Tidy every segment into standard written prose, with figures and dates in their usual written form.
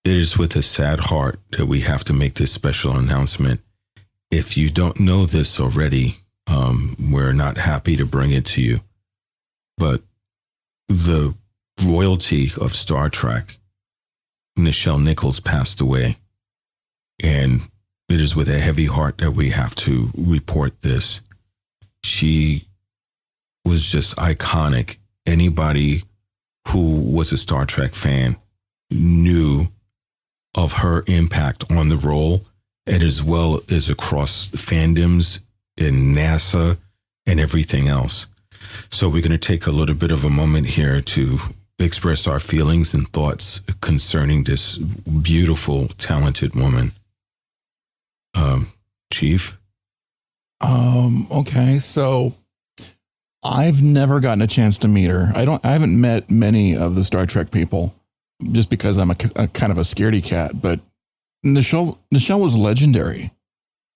It is with a sad heart that we have to make this special announcement. If you don't know this already, we're not happy to bring it to you. But the royalty of Star Trek, Nichelle Nichols, passed away. And it is with a heavy heart that we have to report this. She was just iconic. Anybody who was a Star Trek fan knew of her impact on the role, and as well as across fandoms and NASA and everything else. So we're going to take a little bit of a moment here to express our feelings and thoughts concerning this beautiful, talented woman. Chief? Okay, so I've never gotten a chance to meet her. I haven't met many of the Star Trek people just because I'm a kind of a scaredy cat, but Nichelle was legendary.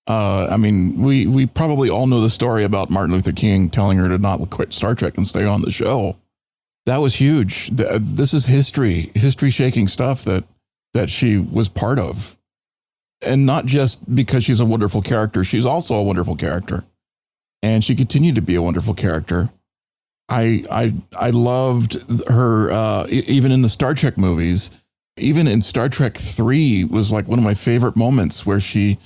I mean, we probably all know the story about Martin Luther King telling her to not quit Star Trek and stay on the show. That was huge. This is history-shaking stuff that she was part of. And not just because she's a wonderful character, she's also a wonderful character. And she continued to be a wonderful character. I loved her, even in the Star Trek movies. Even in Star Trek 3 was like one of my favorite moments where she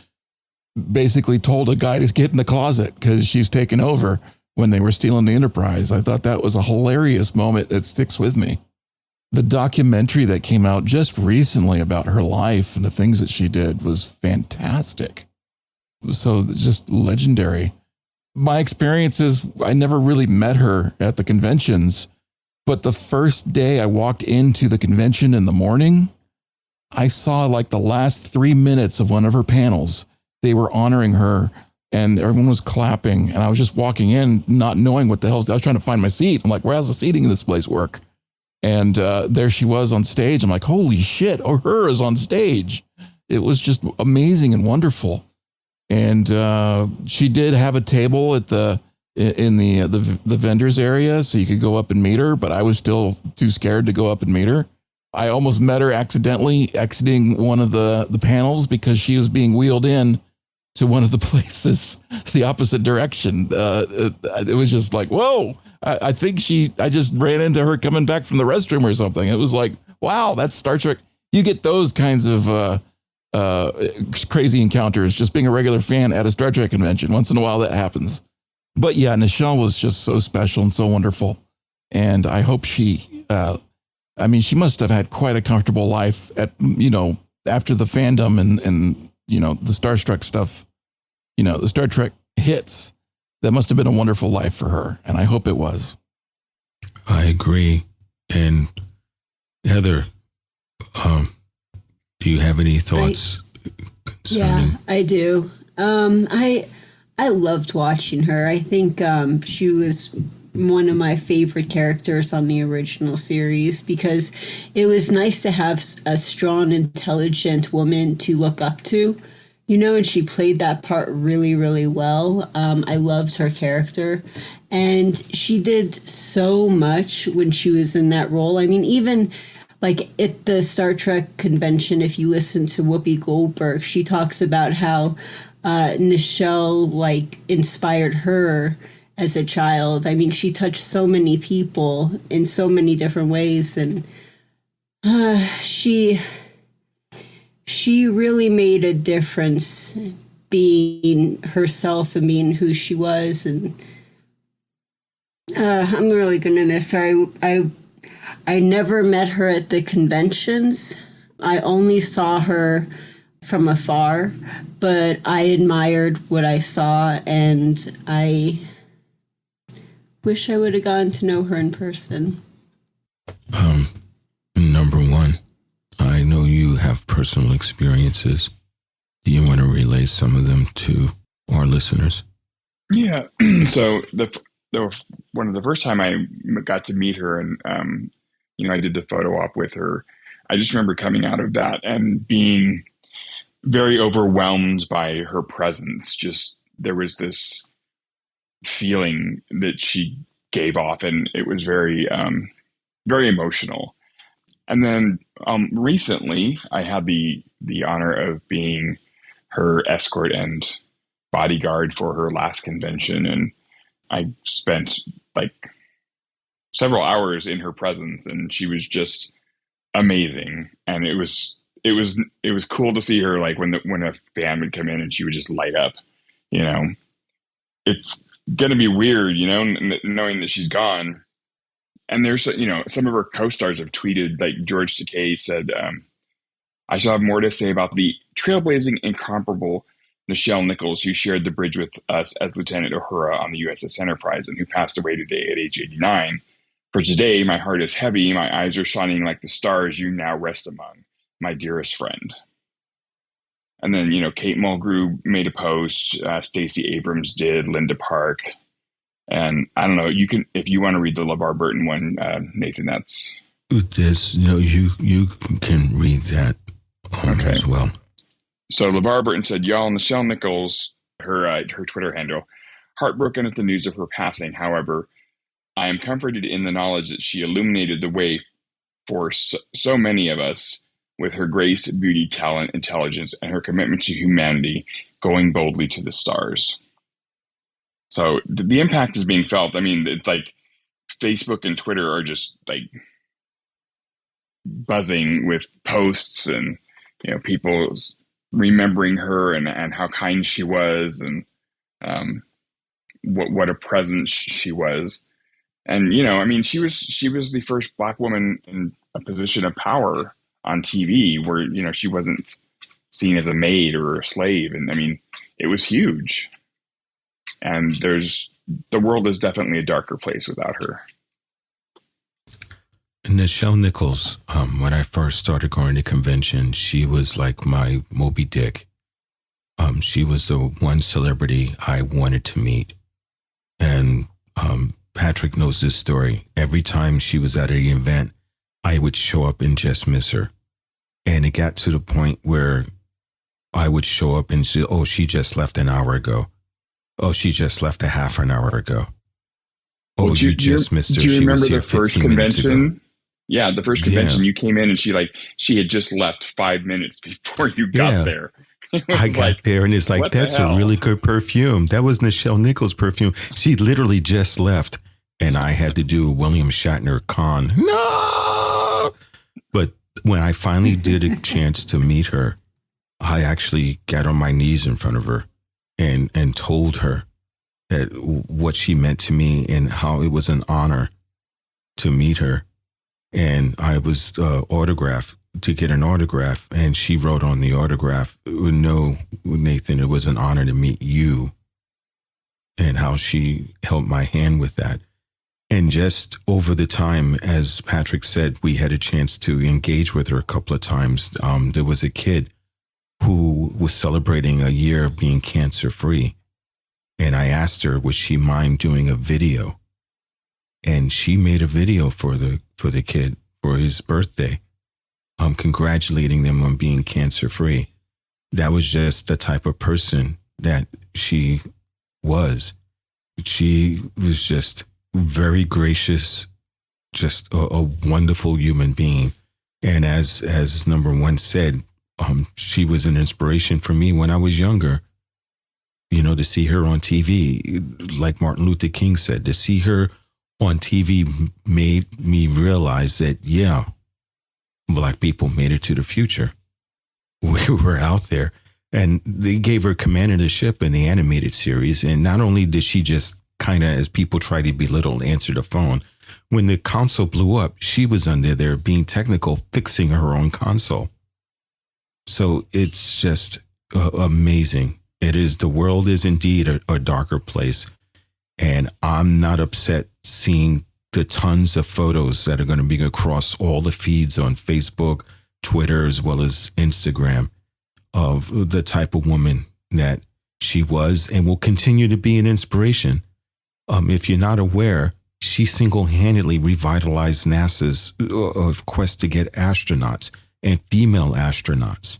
basically told a guy to get in the closet because she's taken over when they were stealing the Enterprise. I thought that was a hilarious moment that sticks with me. The documentary that came out just recently about her life and the things that she did was fantastic. So just legendary. My experiences, I never really met her at the conventions, but the first day I walked into the convention in the morning, I saw like the last 3 minutes of one of her panels. They were honoring her and everyone was clapping. And I was just walking in, not knowing what the hell. I was trying to find my seat. I'm like, where's the seating in this place work? And there she was on stage. I'm like, holy shit, her is on stage. It was just amazing and wonderful. And she did have a table at the vendors area, so you could go up and meet her. But I was still too scared to go up and meet her. I almost met her accidentally exiting one of the panels because she was being wheeled in to one of the places the opposite direction. It was just like, whoa. I think I just ran into her coming back from the restroom or something. It was like, wow, that's Star Trek. You get those kinds of crazy encounters just being a regular fan at a Star Trek convention. Once in a while that happens. But yeah, Nichelle was just so special and so wonderful. And I hope she must have had quite a comfortable life after the fandom and the Starstruck stuff, the Star Trek hits. That must have been a wonderful life for her, and I hope it was. I agree. And Heather, do you have any thoughts concerning? Yeah, I do. I loved watching her. I think she was one of my favorite characters on the original series because it was nice to have a strong, intelligent woman to look up to. And she played that part really, really well. I loved her character. And she did so much when she was in that role. I mean, even like at the Star Trek convention, if you listen to Whoopi Goldberg, she talks about how Nichelle inspired her as a child. I mean, she touched so many people in so many different ways. And she really made a difference being herself and being who she was. And I'm really going to miss her. I never met her at the conventions. I only saw her from afar, but I admired what I saw, and I wish I would have gotten to know her in person. Number one, I know you have personal experiences. Do you want to relay some of them to our listeners? Yeah. So one of the first time I got to meet her, and I did the photo op with her. I just remember coming out of that and being very overwhelmed by her presence. Just there was this feeling that she gave off, and it was very, very emotional. And then recently I had the honor of being her escort and bodyguard for her last convention, and I spent like several hours in her presence, and she was just amazing. And it was cool to see her, like when a fan would come in and she would just light up. You know, it's gonna be weird, knowing that she's gone. And there's, some of her co-stars have tweeted, like George Takei said, I shall have more to say about the trailblazing, incomparable Nichelle Nichols, who shared the bridge with us as Lieutenant Uhura on the USS Enterprise and who passed away today at age 89. For today, my heart is heavy, my eyes are shining like the stars you now rest among, my dearest friend. And then, Kate Mulgrew made a post, Stacey Abrams did, Linda Park. And I don't know, if you want to read the LeVar Burton one, Nathan, that's... You can read that as well. So LeVar Burton said, y'all, Nichelle Nichols, her Twitter handle, heartbroken at the news of her passing. However, I am comforted in the knowledge that she illuminated the way for so many of us with her grace, beauty, talent, intelligence, and her commitment to humanity, going boldly to the stars. So the impact is being felt. I mean, it's like Facebook and Twitter are just like buzzing with posts and, people remembering her and how kind she was and what a presence she was. And, she was the first Black woman in a position of power on TV where, she wasn't seen as a maid or a slave. And it was huge. And the world is definitely a darker place without her. Nichelle Nichols, when I first started going to convention, she was like my Moby Dick. She was the one celebrity I wanted to meet. And Patrick knows this story. Every time she was at an event, I would show up and just miss her. And it got to the point where I would show up and say, oh, she just left an hour ago. Oh, she just left a half an hour ago. Oh, well, you just missed her. Do you she remember was here the first 15 minutes ago. convention? Yeah, the first convention you came in and she had just left 5 minutes before you got there. I got there and it's like, that's a really good perfume. That was Nichelle Nichols' perfume. She literally just left and I had to do a William Shatner con. No! But when I finally did a chance to meet her, I actually got on my knees in front of her and told her that what she meant to me and how it was an honor to meet her. And I was to get an autograph, and she wrote on the autograph, no, Nathan, it was an honor to meet you, and how she held my hand with that. And just over the time, as Patrick said, we had a chance to engage with her a couple of times. There was a kid who was celebrating a year of being cancer-free. And I asked her, would she mind doing a video? And she made a video for the kid for his birthday, congratulating them on being cancer-free. That was just the type of person that she was. She was just very gracious, just a wonderful human being. And as number one said, she was an inspiration for me when I was younger. To see her on TV, like Martin Luther King said, to see her on TV made me realize that, yeah, Black people made it to the future. We were out there. And they gave her command of the ship in the animated series. And not only did she just kind of, as people try to belittle, answer the phone, when the console blew up, she was under there being technical, fixing her own console. So it's just amazing. It is, the world is indeed a darker place. And I'm not upset seeing the tons of photos that are going to be across all the feeds on Facebook, Twitter, as well as Instagram of the type of woman that she was and will continue to be an inspiration. If you're not aware, she single-handedly revitalized NASA's quest to get astronauts and female astronauts.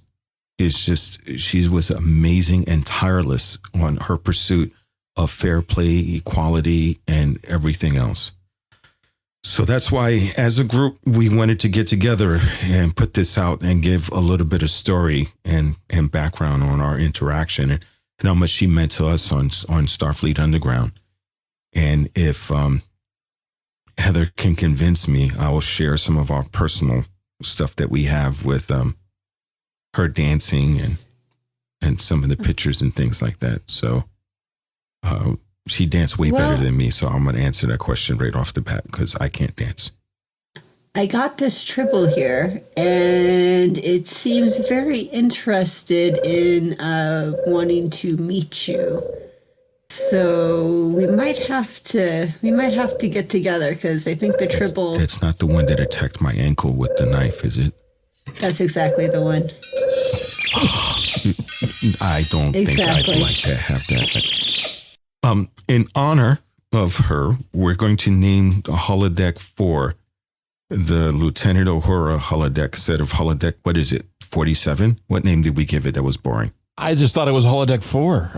It's just, she was amazing and tireless on her pursuit of fair play, equality, and everything else. So that's why, as a group, we wanted to get together and put this out and give a little bit of story and background on our interaction and how much she meant to us on Starfleet Underground. And if Heather can convince me, I will share some of our personal stuff that we have with her dancing and some of the pictures and things like that. So she danced way better than me, so I'm going to answer that question right off the bat because I can't dance. I got this triple here, and it seems very interested in wanting to meet you. So we might have to get together because I think the triple. That's not the one that attacked my ankle with the knife, is it? That's exactly the one. I don't think I'd like to have that. In honor of her, we're going to name the holodeck 4 the Lieutenant Uhura holodeck set of holodeck. What is it? 47? What name did we give it? That was boring. I just thought it was holodeck 4.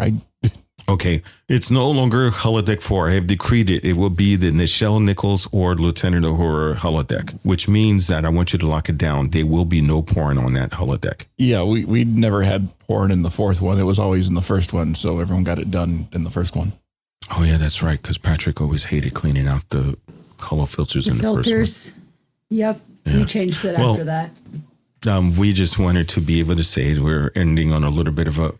Okay. It's no longer holodeck 4. I have decreed it. It will be the Nichelle Nichols or Lieutenant Uhura holodeck, which means that I want you to lock it down. There will be no porn on that holodeck. Yeah, we never had porn in the 4th one. It was always in the 1st one, so everyone got it done in the 1st one. Oh, yeah, that's right, because Patrick always hated cleaning out the color filters in the first one. Yep, yeah. We changed it after that. We just wanted to be able to say we're ending on a little bit of a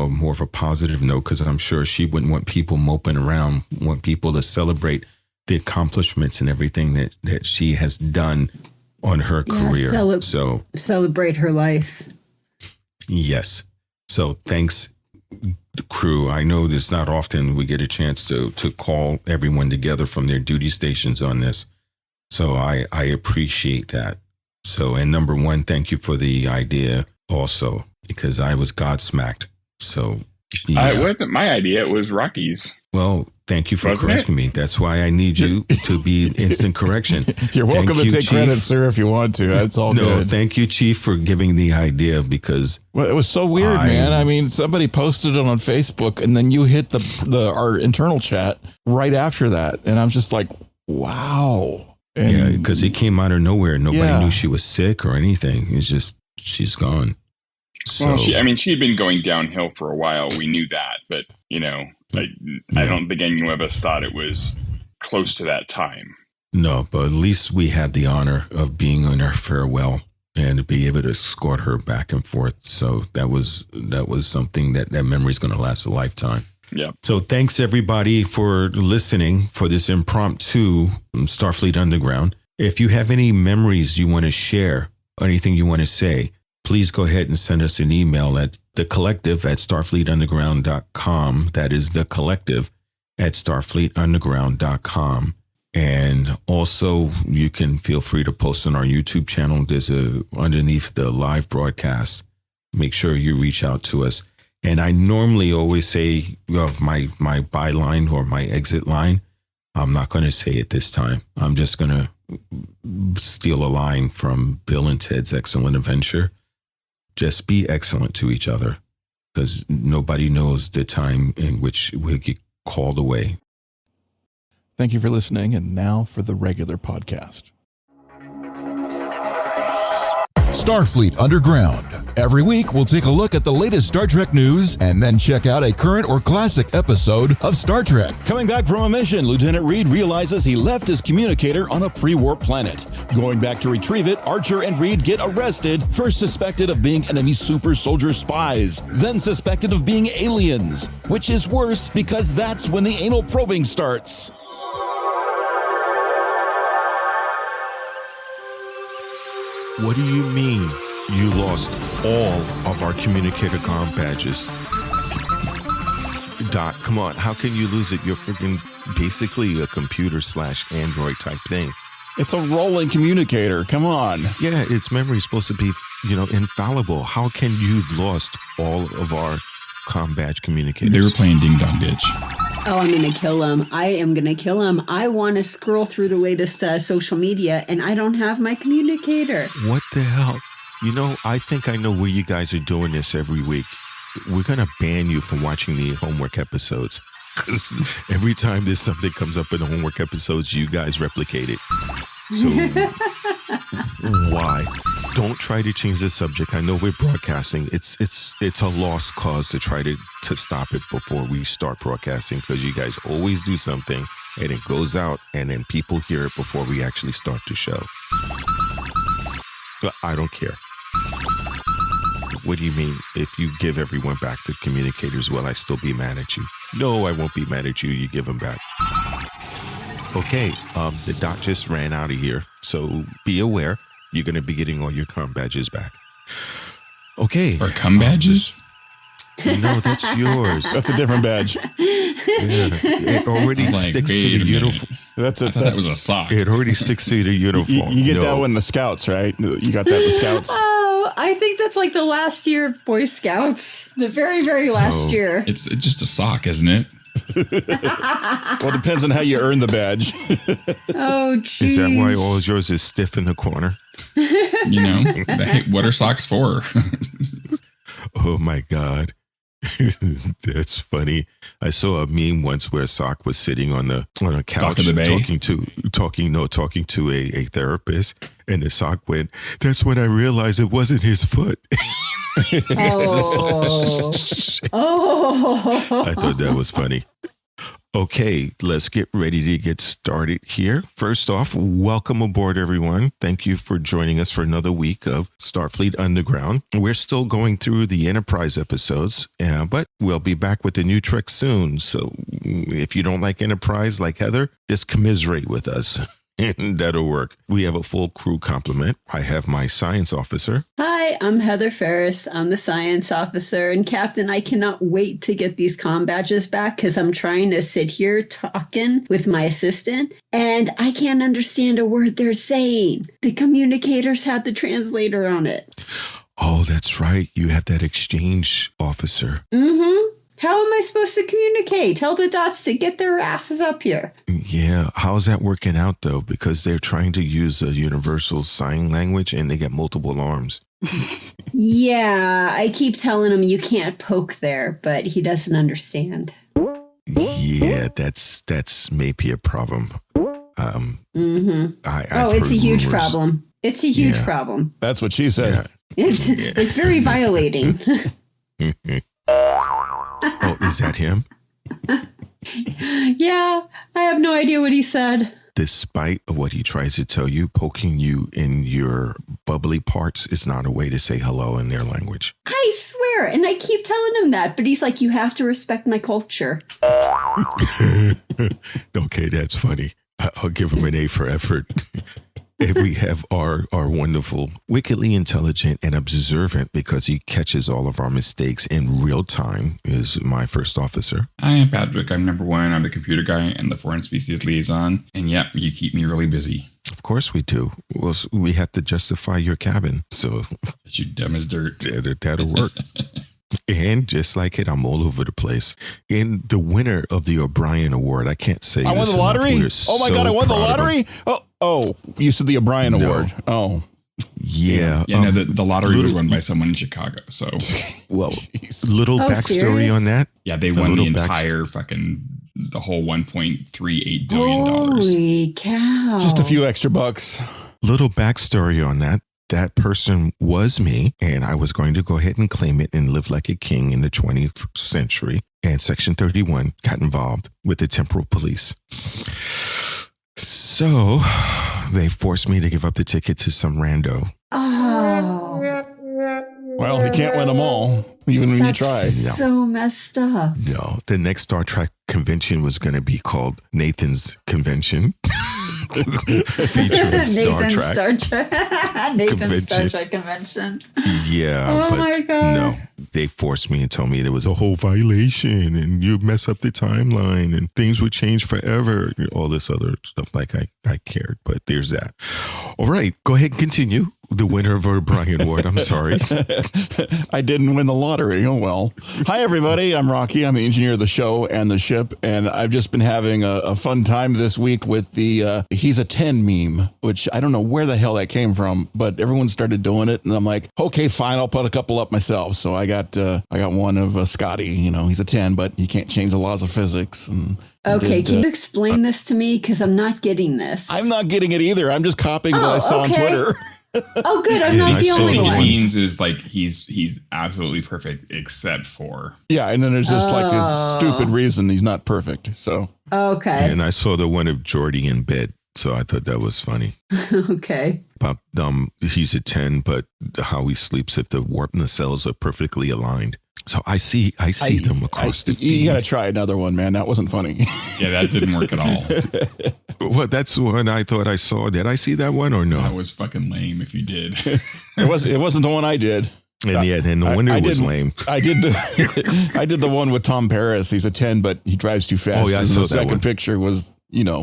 more of a positive note, because I'm sure she wouldn't want people moping around, want people to celebrate the accomplishments and everything that she has done on her career. So celebrate her life. Yes. So thanks, crew. I know it's not often we get a chance to call everyone together from their duty stations on this. So I appreciate that. So, and number one, thank you for the idea also, because I was godsmacked. So yeah. It wasn't my idea. It was Rocky's. Well, thank you for correcting me. That's why I need you to be instant correction. You're welcome to take credit, sir, if you want to. That's all good. No, thank you, Chief, for giving the idea, because... Well, it was so weird, man. I mean, somebody posted it on Facebook, and then you hit our internal chat right after that. And I'm just like, wow. And yeah, because it came out of nowhere. Nobody knew she was sick or anything. It's just, she's gone. So, well, she had been going downhill for a while. We knew that, but, I don't think any of us thought it was close to that time. No, but at least we had the honor of being on her farewell and to be able to escort her back and forth. So that was something that memory is going to last a lifetime. Yeah. So thanks everybody for listening for this impromptu Starfleet Underground. If you have any memories you want to share or anything you want to say, please go ahead and send us an email at thecollective@starfleetunderground.com. That is thecollective@starfleetunderground.com. And also you can feel free to post on our YouTube channel. There's underneath the live broadcast. Make sure you reach out to us. And I normally always say of my byline or my exit line. I'm not going to say it this time. I'm just going to steal a line from Bill and Ted's Excellent Adventure. Just be excellent to each other, because nobody knows the time in which we'll get called away. Thank you for listening. And now for the regular podcast. Starfleet Underground. Every week, we'll take a look at the latest Star Trek news and then check out a current or classic episode of Star Trek. Coming back from a mission, Lieutenant Reed realizes he left his communicator on a pre-warp planet. Going back to retrieve it, Archer and Reed get arrested, first suspected of being enemy super soldier spies, then suspected of being aliens, which is worse because that's when the anal probing starts. What do you mean you lost all of our communicator comm badges? Doc, come on. How can you lose it? You're freaking basically a computer/Android type thing. It's a rolling communicator. Come on. Yeah, its memory is supposed to be, infallible. How can you lost all of our comm badge communicators? They were playing Ding Dong Ditch. Oh, I'm going to kill him. I am going to kill him. I want to scroll through the latest social media, and I don't have my communicator. What the hell? I think I know where you guys are doing this every week. We're going to ban you from watching the homework episodes. Because every time there's something comes up in the homework episodes, you guys replicate it. So why? Don't try to change the subject. I know we're broadcasting. It's a lost cause to try to stop it before we start broadcasting, because you guys always do something and it goes out and then people hear it before we actually start the show. But I don't care. What do you mean? If you give everyone back the communicators, will I still be mad at you? No, I won't be mad at you. You give them back. Okay, the dot just ran out of here, so be aware. You're going to be getting all your comm badges back. Okay. Or cum badges? No, that's yours. That's a different badge. Yeah. It already sticks to the uniform. That was a sock. It already sticks to the uniform. You get that one in the Scouts, right? You got that in the Scouts. Oh, I think that's like the last year of Boy Scouts. The very, very last year. It's just a sock, isn't it? Well, it depends on how you earn the badge. Oh, jeez. Is that why all yours is stiff in the corner? You know, what are socks for? Oh my God. That's funny. I saw a meme once where Sock was sitting on a couch talking to a therapist, and the Sock went, "That's when I realized it wasn't his foot." Oh. Oh. I thought that was funny. Okay, let's get ready to get started here. First off, welcome aboard, everyone. Thank you for joining us for another week of Starfleet Underground. We're still going through the Enterprise episodes, but we'll be back with the new Trek soon. So if you don't like Enterprise like Heather, just commiserate with us. And that'll work. We have a full crew complement. I have my science officer. Hi, I'm Heather Ferris. I'm the science officer. And Captain, I cannot wait to get these comm badges back because I'm trying to sit here talking with my assistant and I can't understand a word they're saying. The communicators had the translator on it. Oh, that's right. You have that exchange officer. Mm-hmm. How am I supposed to communicate? Tell the dots to get their asses up here. Yeah. How's that working out, though? Because they're trying to use a universal sign language and they get multiple arms. Yeah, I keep telling him you can't poke there, but he doesn't understand. Yeah, that's maybe a problem. It's a huge problem. It's a huge problem. That's what she said. Yeah. It's very violating. Oh, is that him? Yeah, I have no idea what he said. Despite what he tries to tell you, poking you in your bubbly parts is not a way to say hello in their language. I swear, and I keep telling him that, but he's like, you have to respect my culture. Okay, that's funny. I'll give him an A for effort. And we have our wonderful, wickedly intelligent and observant, because he catches all of our mistakes in real time, is my first officer. I am Patrick. I'm number one. I'm the computer guy and the foreign species liaison. And yep, you keep me really busy. Of course we do. Well, we have to justify your cabin. So you dumb as dirt. That'll work. And just like it, I'm all over the place. And the winner of the O'Brien Award, I can't say I won the lottery? Oh my God, I won the lottery? Oh, you said the O'Brien Award. Oh. Yeah. Yeah, the lottery was won by someone in Chicago. So, well, little backstory serious? on that. Yeah, they won the entire the whole $1.38 billion. Holy cow. Just a few extra bucks. Little backstory on that. That person was me, and I was going to go ahead and claim it and live like a king in the 20th century. And Section 31 got involved with the temporal police. So they forced me to give up the ticket to some rando. Oh. Well, you can't win them all, even when you try. So messed up. No, the next Star Trek convention was going to be called Nathan's Convention. Featuring Star Trek. Nathan's Star Trek Convention. Yeah, oh my God. No, they forced me and told me there was a whole violation and you mess up the timeline and things would change forever. All this other stuff like I cared, but there's that. All right, go ahead and continue. The winner of our Brian Ward. I'm sorry. I didn't win the lottery. Oh, well. Hi, everybody. I'm Rocky. I'm the engineer of the show and the ship. And I've just been having a fun time this week with the he's a 10 meme, which I don't know where the hell that came from, but everyone started doing it. And I'm like, okay, fine. I'll put a couple up myself. So I got one of Scotty. You know, he's a 10, but he can't change the laws of physics. And okay, can you explain this to me? Because I'm not getting this. I'm not getting it either. I'm just copying what I saw on Twitter. Oh, good. I'm not the only one. It means is like he's absolutely perfect except for. Yeah, and then there's just like this stupid reason he's not perfect. So okay. And I saw the one of Jordy in bed, so I thought that was funny. Okay. He's a 10, but how he sleeps if the warp nacelles are perfectly aligned. So I see them across the feed. You got to try another one, man. That wasn't funny. Yeah, that didn't work at all. Well, that's the one I thought I saw. Did I see that one or no? That was fucking lame if you did. It wasn't the one I did. And no wonder it was lame. I did the one with Tom Paris. He's a 10, but he drives too fast. Oh, yeah, I and saw the that second one. picture was,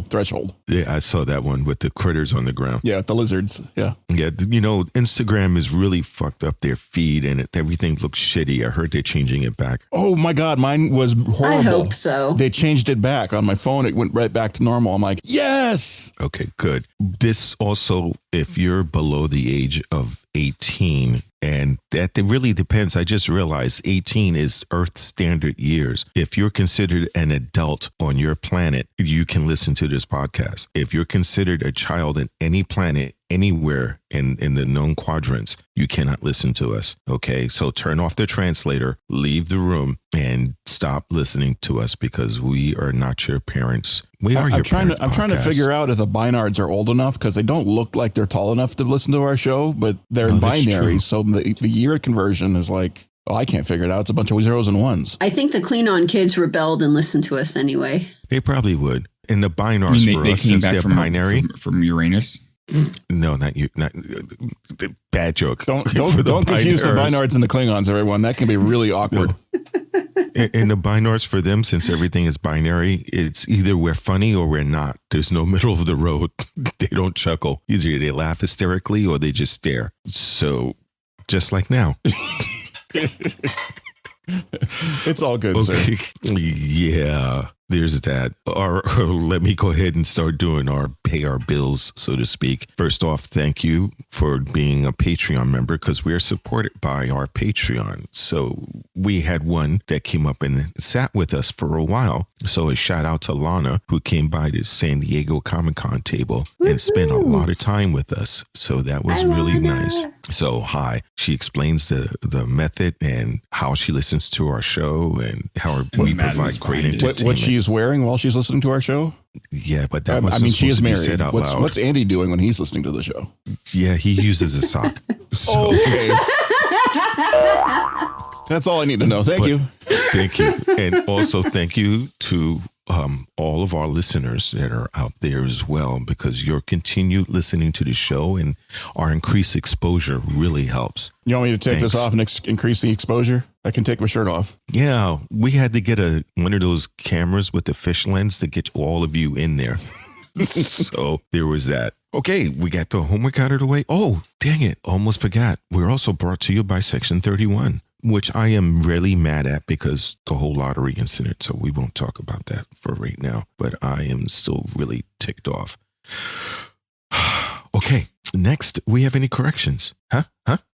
Threshold. Yeah, I saw that one with the critters on the ground. Yeah, the lizards. Yeah. Yeah, Instagram is really fucked up their feed and everything looks shitty. I heard they're changing it back. Oh my God, mine was horrible. I hope so. They changed it back on my phone. It went right back to normal. I'm like, yes. Okay, good. This also, if you're below the age of 18, and that it really depends. I just realized 18 is Earth standard years. If you're considered an adult on your planet, you can listen to this podcast. If you're considered a child in any planet, anywhere in the known quadrants, you cannot listen to us. Okay, so turn off the translator, leave the room, and stop listening to us because we are not your parents. We are your parents. I'm trying to figure out if the Bynars are old enough because they don't look like they're tall enough to listen to our show, but they're in binary. So the year conversion is like, I can't figure it out. It's a bunch of zeros and ones. I think the Klingon kids rebelled and listened to us anyway. They probably would. And the Bynars for us, since they're binary. From Uranus? No, not you. Not bad joke. Don't confuse the Bynars and the Klingons, everyone. That can be really awkward. And the Bynars for them, since everything is binary, it's either we're funny or we're not. There's no middle of the road. They don't chuckle. Either they laugh hysterically or they just stare. So, just like now. It's all good, sir. Yeah, there's that. Or let me go ahead and start doing pay our bills, so to speak. First off, thank you for being a Patreon member because we are supported by our Patreon. So we had one that came up and sat with us for a while. So a shout out to Lana, who came by the San Diego Comicon table and spent a lot of time with us. So that was really nice. So hi, she explains the method and how she listens to our show and how we provide great entertainment. What she's wearing while she's listening to our show? Yeah, but that was she is married. Said out loud. What's Andy doing when he's listening to the show? Yeah, he uses a sock. So. Okay. That's all I need to know. Thank you. Thank you. And also thank you to all of our listeners that are out there as well, because your continued listening to the show and our increased exposure really helps. You want me to take this off and increase the exposure? I can take my shirt off. Yeah, we had to get one of those cameras with the fish lens to get all of you in there. So there was that. Okay, we got the homework out of the way. Oh, dang it. Almost forgot. We're also brought to you by Section 31. Which I am really mad at because the whole lottery incident. So we won't talk about that for right now. But I am still really ticked off. Okay, next, we have any corrections? Huh?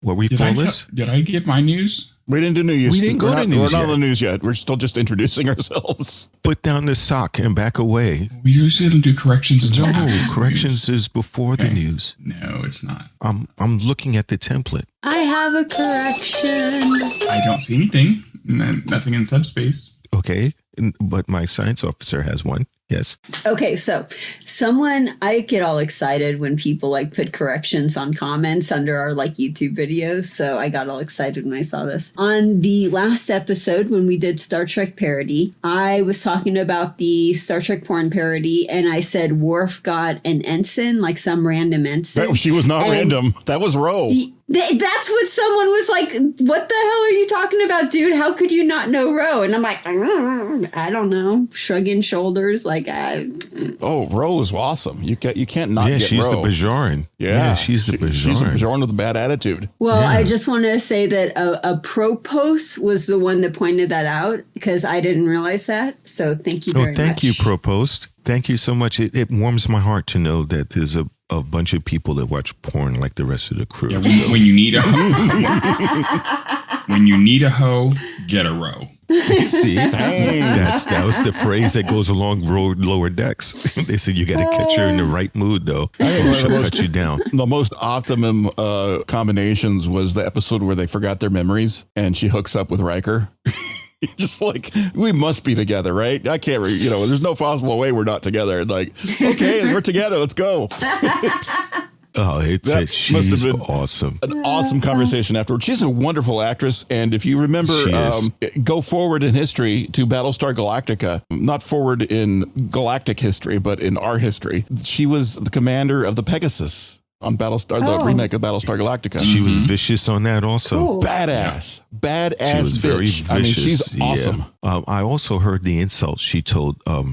Were we flawless? Did I get my news? We didn't do news. We didn't go to news We're not yet. on the news yet. We're still just introducing ourselves. Put down the sock and back away. We usually don't do corrections until after No, the corrections news. is before the news. No, it's not. I'm looking at the template. I have a correction. I don't see anything. Nothing in subspace. Okay, but my science officer has one. Yes. Okay, so I get all excited when people put corrections on comments under our YouTube videos. So I got all excited when I saw this. On the last episode, when we did Star Trek parody, I was talking about the Star Trek porn parody, and I said Worf got an ensign, like some random ensign. She was not random. That was Roe. That's what someone was like, what the hell are you talking about, dude? How could you not know Roe? And I'm like, I don't know. Shrugging shoulders. Like, Roe is awesome. You can't not get she's Roe. the Bajoran. Yeah, she's the Bajoran. She's a Bajoran with a bad attitude. Well, I just want to say that a pro post was the one that pointed that out because I didn't realize that. So thank you very much. Thank you, pro post. Thank you so much. It warms my heart to know that there's a bunch of people that watch porn like the rest of the crew. Yeah, when you need a when you need a hoe, get a row. See, that was the phrase that goes along lower decks. They said you got to catch her in the right mood, though. She'll cut you down. The most optimum combinations was the episode where they forgot their memories and she hooks up with Riker. Just like, we must be together, right? I can't, there's no possible way we're not together. Like, okay, we're together. Let's go. She's awesome. An awesome conversation afterwards. She's a wonderful actress. And if you remember, go forward in history to Battlestar Galactica, not forward in galactic history, but in our history. She was the commander of the Pegasus on Battlestar, the remake of Battlestar Galactica. She was vicious on that also. Cool. Badass She was bitch. very vicious. I mean, she's awesome. Yeah. I also heard the insults she told a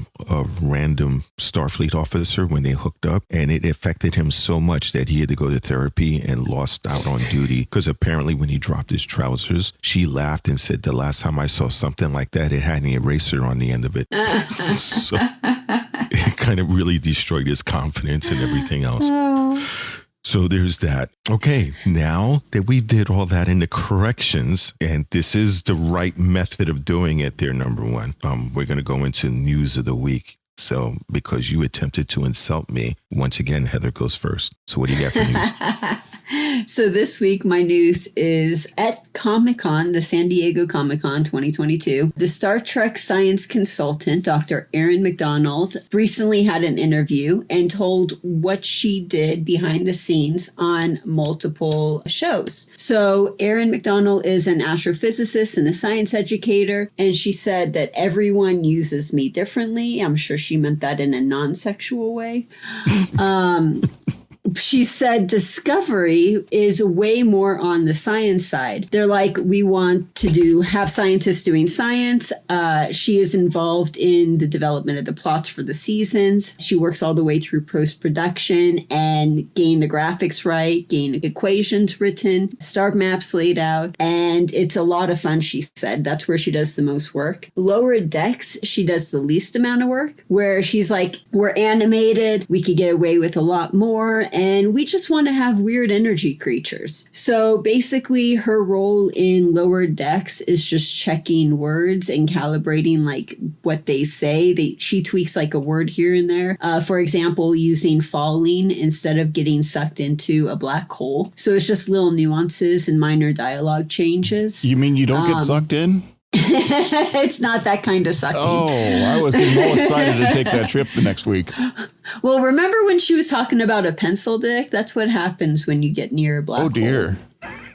random Starfleet officer when they hooked up, and it affected him so much that he had to go to therapy and lost out on duty because apparently when he dropped his trousers, she laughed and said, the last time I saw something like that, it had an eraser on the end of it. So it kind of really destroyed his confidence and everything else. So there's that. Okay, now that we did all that in the corrections, and this is the right method of doing it there, number one, we're going to go into news of the week. So because you attempted to insult me, once again, Heather goes first. So what do you got for news? So this week, my news is at Comicon, the San Diego Comicon 2022. The Star Trek science consultant, Dr. Erin McDonald, recently had an interview and told what she did behind the scenes on multiple shows. So Erin McDonald is an astrophysicist and a science educator, and she said that everyone uses me differently. I'm sure she meant that in a non-sexual way. She said Discovery is way more on the science side. They're like, we want to have scientists doing science. She is involved in the development of the plots for the seasons. She works all the way through post-production and getting the graphics right, getting equations written, star maps laid out. And it's a lot of fun, she said. That's where she does the most work. Lower Decks, she does the least amount of work, where she's like, we're animated. We could get away with a lot more. And we just want to have weird energy creatures. So basically her role in Lower Decks is just checking words and calibrating like what they say. She tweaks like a word here and there. For example, using falling instead of getting sucked into a black hole. So it's just little nuances and minor dialogue changes. You mean you don't get sucked in? It's not that kind of sucking. Oh, I was getting more excited to take that trip the next week. Well, remember when she was talking about a pencil dick? That's what happens when you get near a black hole. Oh, dear.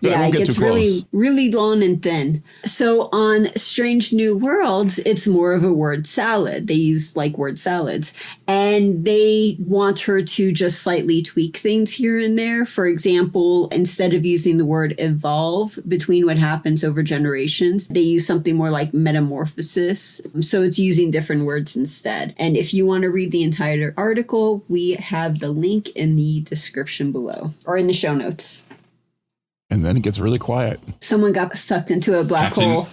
Yeah, it gets really, really long and thin. So on Strange New Worlds, it's more of a word salad. They use like word salads. And they want her to just slightly tweak things here and there. For example, instead of using the word evolve between what happens over generations, they use something more like metamorphosis. So it's using different words instead. And if you want to read the entire article, we have the link in the description below or in the show notes. And then it gets really quiet. Someone got sucked into a black hole.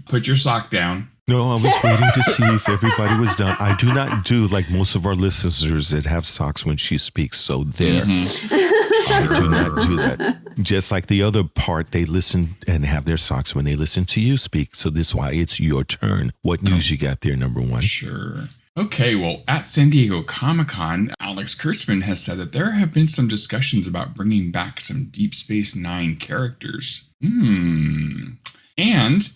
Put your sock down. No, I was waiting to see if everybody was done. I do not do like most of our listeners that have socks when she speaks. So there. I do not do that. Just like the other part, they listen and have their socks when they listen to you speak. So this is why it's your turn. What news you got there, number one? Sure. Okay, well, at San Diego Comic-Con, Alex Kurtzman has said that there have been some discussions about bringing back some Deep Space Nine characters. And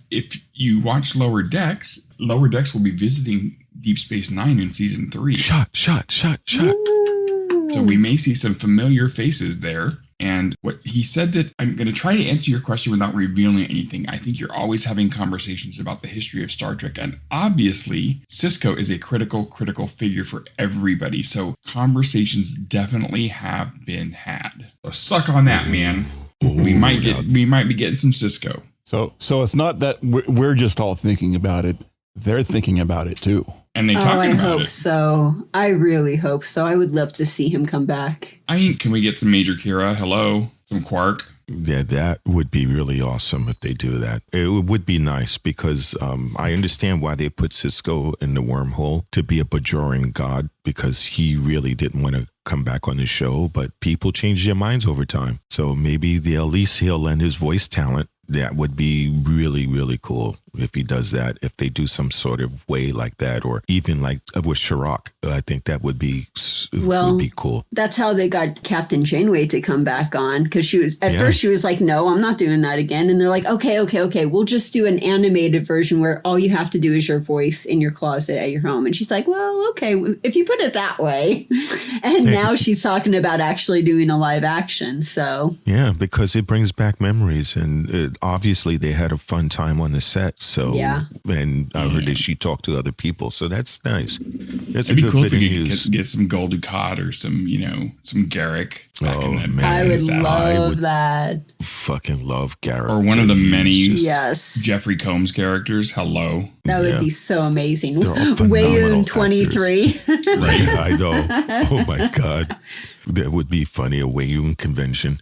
if you watch Lower Decks will be visiting Deep Space Nine in season 3. Shot. So we may see some familiar faces there. And what he said that I'm going to try to answer your question without revealing anything. I think you're always having conversations about the history of Star Trek. And obviously, Sisko is a critical figure for everybody. So conversations definitely have been had. So suck on that, man. We might be getting some Cisco. So it's not that we're just all thinking about it. They're thinking about it too. And they talking about it. I hope so. I really hope so. I would love to see him come back. I mean, can we get some Major Kira? Hello? Some Quark? Yeah, that would be really awesome if they do that. It would be nice because I understand why they put Cisco in the wormhole to be a Bajoran god, because he really didn't want to come back on the show, but people change their minds over time. So maybe at least he'll lend his voice talent. That would be really, really cool if he does that, if they do some sort of way like that, or even like with Chirac. I think that would be cool. That's how they got Captain Janeway to come back on, because she was first she was like, no, I'm not doing that again. And they're like, okay, we'll just do an animated version where all you have to do is your voice in your closet at your home. And she's like, well, okay, if you put it that way. And now she's talking about actually doing a live action. So yeah, because it brings back memories, and obviously they had a fun time on the set. So yeah, and I heard that she talked to other people, so that's nice. That's It'd be cool if we news. could get some Gul Dukat or some Garrick. Man, I would love that. Fucking love Garrick. Or one of the many Jeffrey Combs characters. Hello. That would be so amazing. Wayun 23. Right, I know. Oh my God. That would be funny, a Wayun convention.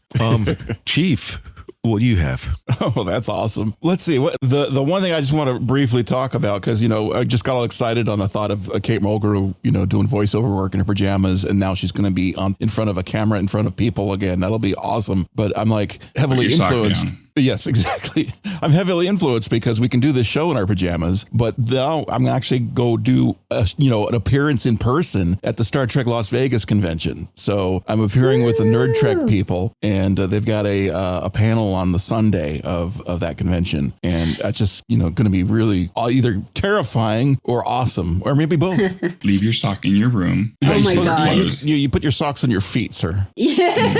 Chief, what do you have? Oh, that's awesome. Let's see. What the one thing I just want to briefly talk about, because, I just got all excited on the thought of Kate Mulgrew, doing voiceover work in her pajamas, and now she's going to be in front of a camera, in front of people again. That'll be awesome. But I'm like heavily influenced. Yes, exactly. I'm heavily influenced because we can do this show in our pajamas, but now I'm going to actually go do an appearance in person at the Star Trek Las Vegas convention. So I'm appearing with the NerdTrek people, and they've got a panel on the Sunday of that convention. And that's just, going to be really either terrifying or awesome, or maybe both. Leave your sock in your room. Oh my God. You put your socks on your feet, sir. Yeah.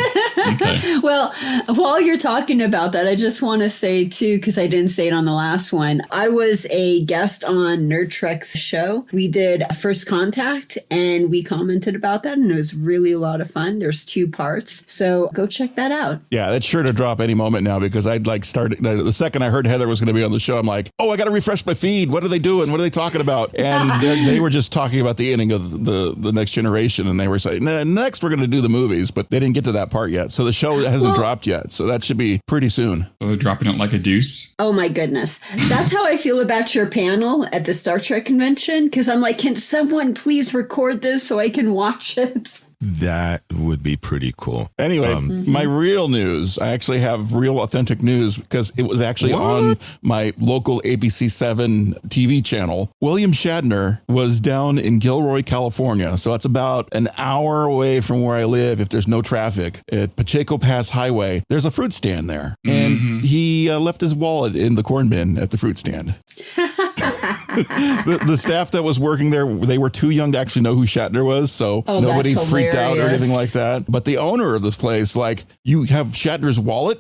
Okay. Well, while you're talking about that, I just want to say too, because I didn't say it on the last one, I was a guest on NerdTrek's show. We did First Contact, and we commented about that, and it was really a lot of fun. There's 2 parts, so go check that out. Yeah, that's sure to drop any moment now, because I'd started the second I heard Heather was going to be on the show. I'm like, oh, I got to refresh my feed. What are they doing? What are they talking about? And they were just talking about the ending of the Next Generation, and they were saying, next we're going to do the movies, but they didn't get to that part yet. So the show hasn't dropped yet. So that should be pretty soon. So they're dropping it like a deuce? Oh my goodness. That's how I feel about your panel at the Star Trek convention. Because I'm like, can someone please record this so I can watch it? That would be pretty cool. Anyway, my real news, I actually have real authentic news, because it was actually on my local ABC7 TV channel. William Shatner was down in Gilroy, California. So that's about an hour away from where I live if there's no traffic, at Pacheco Pass Highway. There's a fruit stand there. And he left his wallet in the corn bin at the fruit stand. The staff that was working there, they were too young to actually know who Shatner was, so nobody freaked out or anything like that. But the owner of this place, like, you have Shatner's wallet?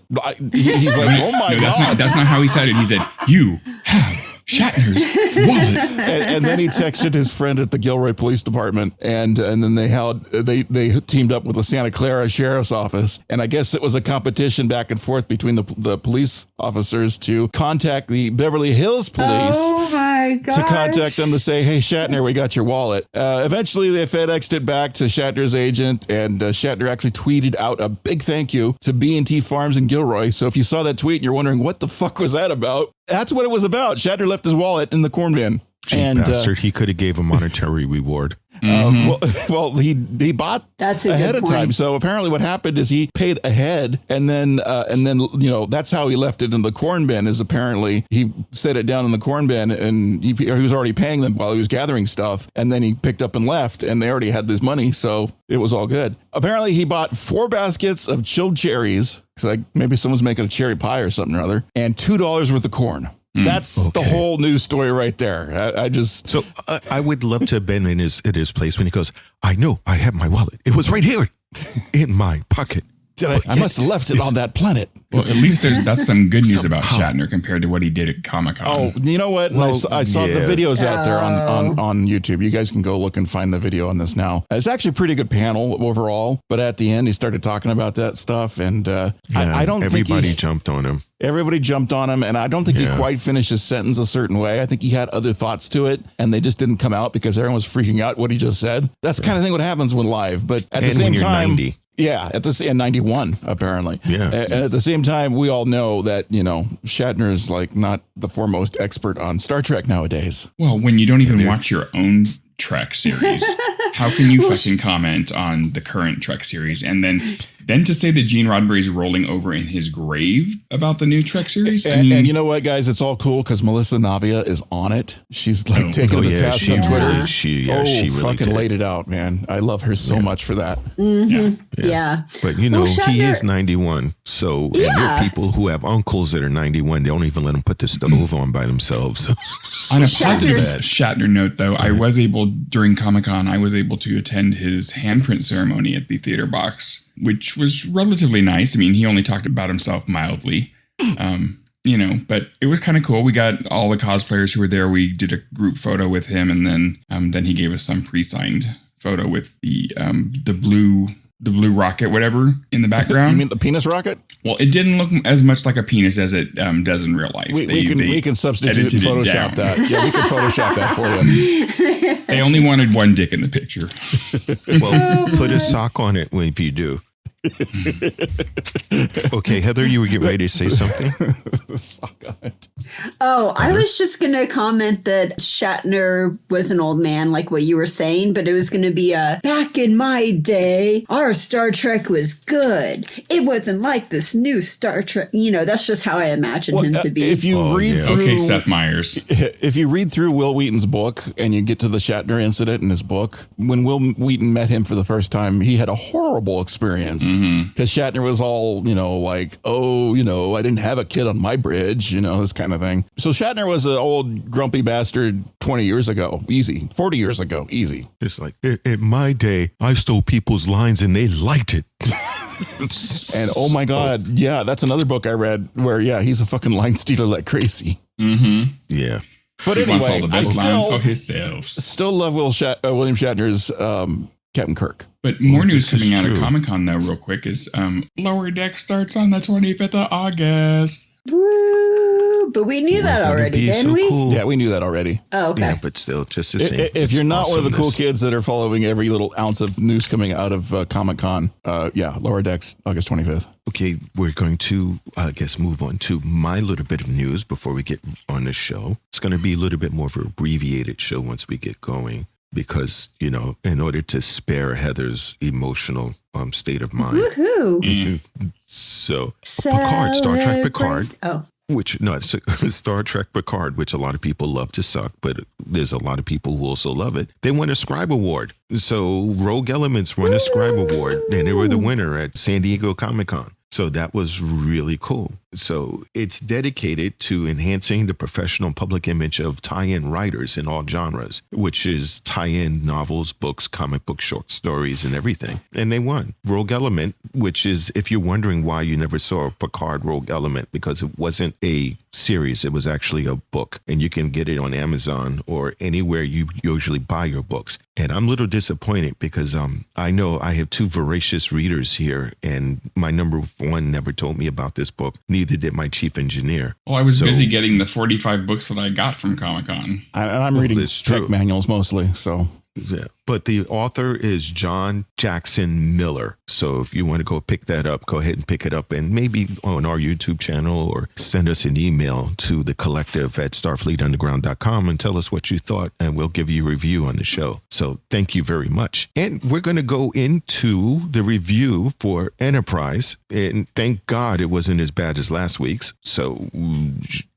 He's like, oh my God. That's not how he said it. He said, you have Shatner's wallet. And then he texted his friend at the Gilroy Police Department, and then they teamed up with the Santa Clara Sheriff's Office, and I guess it was a competition back and forth between the police officers to contact the Beverly Hills Police. Oh my God. To contact them to say, hey, Shatner, we got your wallet. Eventually, they FedExed it back to Shatner's agent, and Shatner actually tweeted out a big thank you to B&T Farms in Gilroy. So if you saw that tweet and you're wondering what the fuck was that about, that's what it was about. Shatner left his wallet in the corn bin. Cheap bastard. He could have gave a monetary reward. Well, he bought ahead of time. So apparently what happened is he paid ahead, and then that's how he left it in the corn bin. Is apparently he set it down in the corn bin, and he was already paying them while he was gathering stuff, and then he picked up and left, and they already had this money, so it was all good. Apparently he bought 4 baskets of chilled cherries, because maybe someone's making a cherry pie or something or other, and $2 worth of corn. That's the whole news story right there. I would love to have been at his place when he goes, I know I have my wallet. It was right here in my pocket. I must have left it on that planet. Well, at least that's some good news about Shatner compared to what he did at Comicon. Oh, you know what? Well, I saw the videos out there on YouTube. You guys can go look and find the video on this now. It's actually a pretty good panel overall, but at the end, he started talking about that stuff, and I don't think everybody jumped on him. Everybody jumped on him, and I don't think he quite finished his sentence a certain way. I think he had other thoughts to it, and they just didn't come out because everyone was freaking out what he just said. That's the kind of thing what happens when live, but at the same time, 90. Yeah, at the 91 apparently. Yeah, and at the same time, we all know that Shatner is like not the foremost expert on Star Trek nowadays. Well, when you don't even watch your own Trek series, how can you fucking comment on the current Trek series? And then to say that Gene Roddenberry's rolling over in his grave about the new Trek series. And you know what, guys? It's all cool because Melissa Navia is on it. She's like taking the task on Twitter. She really fucking laid it out, man. I love her so much for that. Mm-hmm. Yeah. But he is 91. So and there are people who have uncles that are 91. They don't even let them put the stove on by themselves. On a positive Shatner note, though, during Comic-Con, I was able to attend his handprint ceremony at the Theater Box, which was relatively nice. I mean, he only talked about himself mildly, but it was kind of cool. We got all the cosplayers who were there. We did a group photo with him, and then he gave us some pre-signed photo with the blue rocket, whatever, in the background. You mean the penis rocket? Well, it didn't look as much like a penis as it does in real life. We can substitute and Photoshop that. Yeah, we can Photoshop that for you. They only wanted one dick in the picture. Well, put a sock on it if you do. Okay, Heather, you were getting ready to say something? Sock on it. Oh, I was just going to comment that Shatner was an old man, like what you were saying, but it was going to be back in my day, our Star Trek was good. It wasn't like this new Star Trek. That's just how I imagined him to be. If you read through... Okay, Seth Meyers. If you read through Will Wheaton's book and you get to the Shatner incident in his book, when Will Wheaton met him for the first time, he had a horrible experience. Because Shatner was all, I didn't have a kid on my bridge, this kind of thing. So Shatner was an old grumpy bastard 20 years ago, easy. 40 years ago, easy. It's like, in my day, I stole people's lines and they liked it. And oh my God, yeah, that's another book I read where, he's a fucking line stealer like crazy. Mm-hmm. Yeah. But anyway, I still love William Shatner's Captain Kirk. But more news coming out of Comic-Con, though, real quick, is Lower Deck starts on the 25th of August. Woo! But we knew that already, didn't we? Cool. Yeah, we knew that already. Oh, okay. Yeah, but still, just the same. If you're not one of the cool kids that are following every little ounce of news coming out of Comic-Con, Lower Decks, August 25th. Okay, we're going to, move on to my little bit of news before we get on the show. It's going to be a little bit more of an abbreviated show once we get going. Because, in order to spare Heather's emotional state of mind. Woohoo! So, Picard, Star Trek Picard. Oh. It's Star Trek Picard, which a lot of people love to suck, but there's a lot of people who also love it. They won a Scribe Award. So, Rogue Elements won a Scribe Award, and they were the winner at San Diego Comic-Con. So that was really cool. So it's dedicated to enhancing the professional public image of tie-in writers in all genres, which is tie-in novels, books, comic book, short stories, and everything. And they won. Rogue Element, which is, if you're wondering why you never saw a Picard Rogue Element, because it wasn't a series, it was actually a book. And you can get it on Amazon or anywhere you usually buy your books. And I'm a little disappointed because I know I have two voracious readers here, and my number one never told me about this book. Neither did my chief engineer. Well, I was busy getting the 45 books that I got from Comic-Con. I'm reading Trek manuals mostly, so... Yeah, but the author is John Jackson Miller. So if you want to go pick that up, go ahead and pick it up, and maybe on our YouTube channel or send us an email to the collective at starfleetunderground.com and tell us what you thought, and we'll give you a review on the show. So thank you very much. And we're going to go into the review for Enterprise, and thank God it wasn't as bad as last week's. So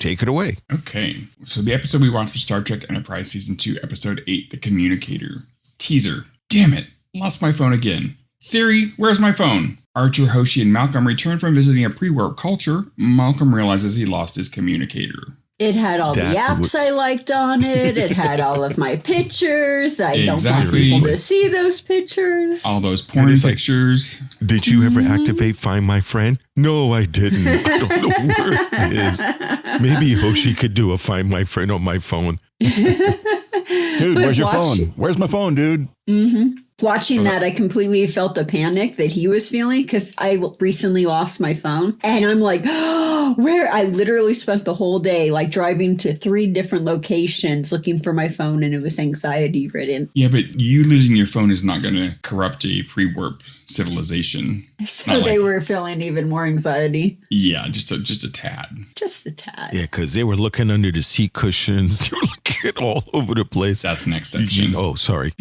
take it away. Okay, so the episode we watched was Star Trek Enterprise Season 2, Episode 8, The Communicator. Teaser. Damn it. Lost my phone again. Siri, where's my phone? Archer, Hoshi, and Malcolm return from visiting a pre-warp culture. Malcolm realizes he lost his communicator. It had all the apps I liked on it. It had all of my pictures. I don't want people to see those pictures. All those porn pictures. Did you ever activate Find My Friend? No, I didn't. I don't know where it is. Maybe Hoshi could do a Find My Friend on my phone. Dude, where's your phone? Where's my phone, dude? Mm-hmm. Watching that, I completely felt the panic that he was feeling because I recently lost my phone. And I'm like, oh, where? I literally spent the whole day like driving to 3 different locations looking for my phone, and it was anxiety ridden. Yeah, but you losing your phone is not going to corrupt a pre-warp civilization. So they were feeling even more anxiety. Yeah, just a tad. Just a tad. Yeah, because they were looking under the seat cushions. They were looking all over the place. That's next section. Oh, sorry.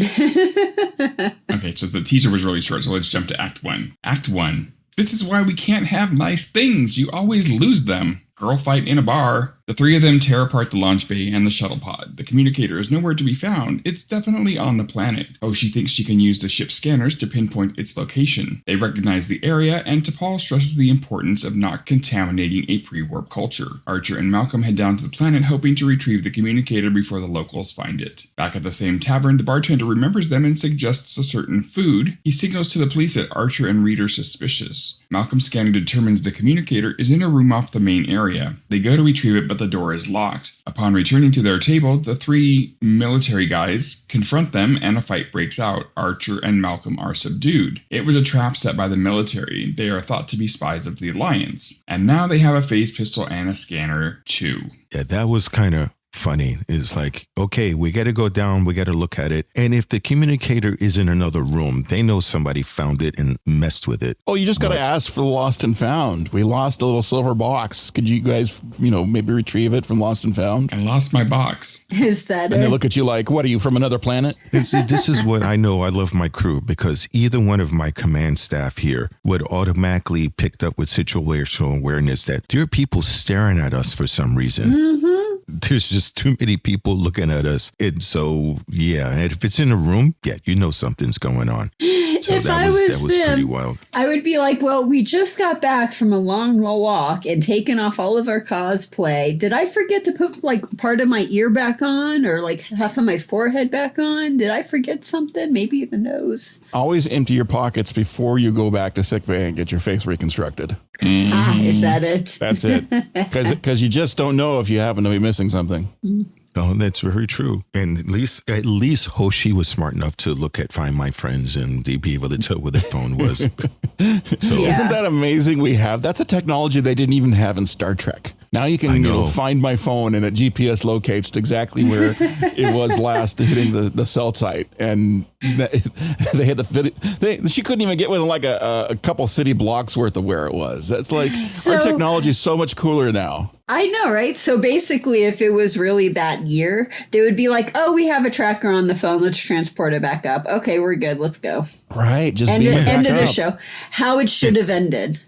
Okay, so the teaser was really short, so let's jump to Act 1. Act 1. This is why we can't have nice things. You always lose them. Girl fight in a bar. The 3 of them tear apart the launch bay and the shuttle pod. The communicator is nowhere to be found. It's definitely on the planet. She thinks she can use the ship's scanners to pinpoint its location. They recognize the area, and T'Pol stresses the importance of not contaminating a pre-warp culture. Archer and Malcolm head down to the planet hoping to retrieve the communicator before the locals find it. Back at the same tavern, the bartender remembers them and suggests a certain food. He signals to the police that Archer and Reed are suspicious. Malcolm's scanner determines the communicator is in a room off the main area. They go to retrieve it, but the door is locked. Upon returning to their table, the 3 military guys confront them and a fight breaks out. Archer and Malcolm are subdued. It was a trap set by the military. They are thought to be spies of the Alliance. And now they have a phase pistol and a scanner too. Yeah, that was kind of funny. It's like, okay, we got to go down, we got to look at it. And if the communicator is in another room, they know somebody found it and messed with it. Oh, you just got to ask for the lost and found. We lost a little silver box. Could you guys, maybe retrieve it from lost and found? I lost my box. Is that And they look at you like, what are you, from another planet? This is what I know. I love my crew because either one of my command staff here would automatically picked up with situational awareness that there are people staring at us for some reason. Mm-hmm. There's just too many people looking at us. And so, yeah, and if it's in a room, yeah, you know something's going on. So if that was pretty wild. I would be like, well, we just got back from a long walk and taken off all of our cosplay. Did I forget to put like part of my ear back on or like half of my forehead back on? Did I forget something? Maybe the nose. Always empty your pockets before you go back to sickbay and get your face reconstructed. Mm. Ah, is that it? That's it. Because you just don't know if you happen to be missing something. Oh, that's very true. And at least Hoshi was smart enough to look at Find My Friends and be able to tell where the phone was. So Isn't that amazing? That's a technology they didn't even have in Star Trek. Now you can find my phone and it GPS locates exactly where it was last hitting the cell site. And they had to fit it. She couldn't even get within like a couple city blocks worth of where it was. That's like our technology is so much cooler now. I know, right? So basically, if it was really that year, they would be like, oh, we have a tracker on the phone. Let's transport it back up. Okay, we're good. Let's go. Right. Just end of the show. How it should have ended.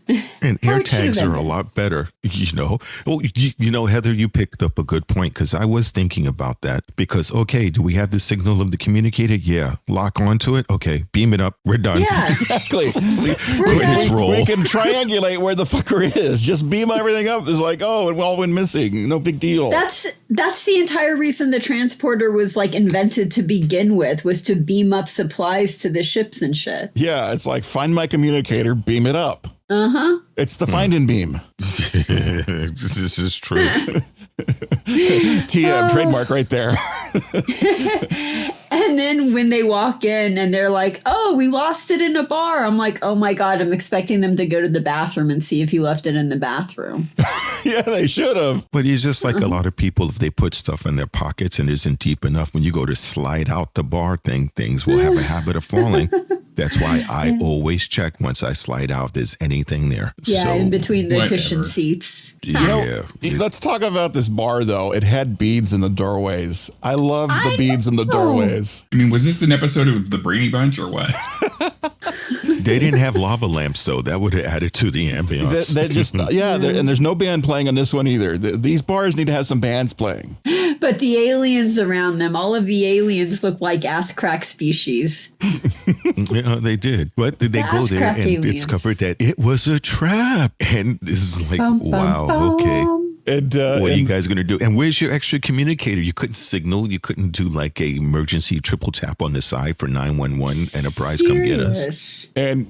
And air tags are a lot better, Well, Heather, you picked up a good point because I was thinking about that. Because, okay, do we have the signal of the communicator? Yeah. Lock onto it? Okay. Beam it up. We're done. Yeah. Exactly. Credits roll. We can triangulate where the fucker is. Just beam everything up. It's like, oh, it all went missing. No big deal. That's the entire reason the transporter was like invented to begin with, was to beam up supplies to the ships and shit. Yeah. It's like, find my communicator, beam it up. Uh-huh. It's the find and beam. This is true. TM, trademark right there. And then when they walk in and they're like, oh, we lost it in a bar. I'm like, oh my God, I'm expecting them to go to the bathroom and see if you left it in the bathroom. Yeah, they should have. But it's just like a lot of people, if they put stuff in their pockets and isn't deep enough, when you go to slide out the bar things will have a habit of falling. That's why I always check once I slide out, there's anything there. Yeah, so, in between the cushion seats. Yeah. Let's talk about this bar, though. It had beads in the doorways. I loved the beads in the doorways. I mean, was this an episode of the Brady Bunch or what? They didn't have lava lamps, though. That would have added to the ambiance. And there's no band playing on this one either. These bars need to have some bands playing. But the aliens around them, all of the aliens look like ass crack species. Yeah, they did. But they go there and aliens. It's covered that it was a trap. And this is like, wow, okay. And, what are you guys going to do? And where's your extra communicator? You couldn't signal. You couldn't do like a emergency triple tap on the side for 911 Enterprise come get us. And,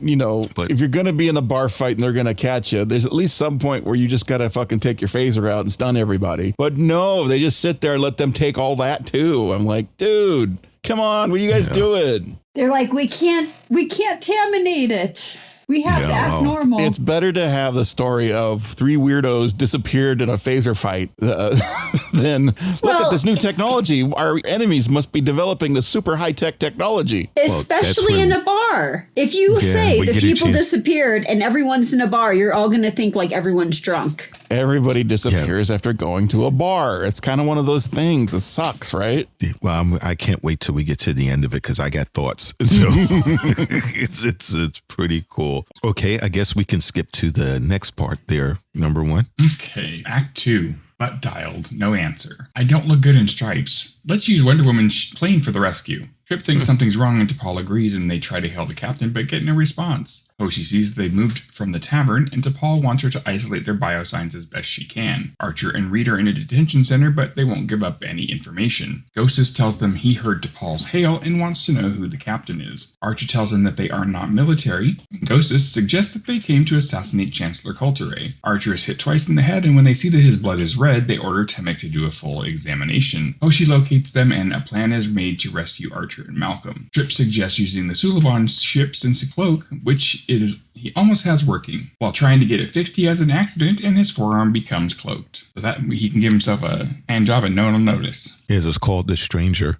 but if you're going to be in a bar fight and they're going to catch you, there's at least some point where you just got to fucking take your phaser out and stun everybody. But no, they just sit there and let them take all that too. I'm like, dude, come on. What are you guys doing? They're like, we can't terminate it. We have to act normal. It's better to have the story of 3 weirdos disappeared in a phaser fight than look at this new technology. Our enemies must be developing the super high-tech technology. Especially in a bar. If you say the people disappeared and everyone's in a bar, you're all going to think like everyone's drunk. Everybody disappears after going to a bar. It's kind of one of those things. It sucks, right? Well, I can't wait till we get to the end of it because I got thoughts. So it's pretty cool. Okay, I guess we can skip to the next part there. Number 1. Okay, Act 2. Butt dialed, no answer. I don't look good in stripes. Let's use Wonder Woman's plane for the rescue. Trip thinks something's wrong and T'Pol agrees and they try to hail the captain but get no response. Hoshi sees they've moved from the tavern and T'Pol wants her to isolate their biosigns as best she can. Archer and Reed are in a detention center but they won't give up any information. Ghostus tells them he heard T'Pol's hail and wants to know who the captain is. Archer tells them that they are not military. Ghostus suggests that they came to assassinate Chancellor Coulter. Archer is hit twice in the head and when they see that his blood is red, they order Temek to do a full examination. Hoshi locates them and a plan is made to rescue Archer and Malcolm. Trip suggests using the Suliban ship's cloak, which he almost has working. While trying to get it fixed, he has an accident and his forearm becomes cloaked. So that he can give himself a hand job and no one will notice. It was called The Stranger.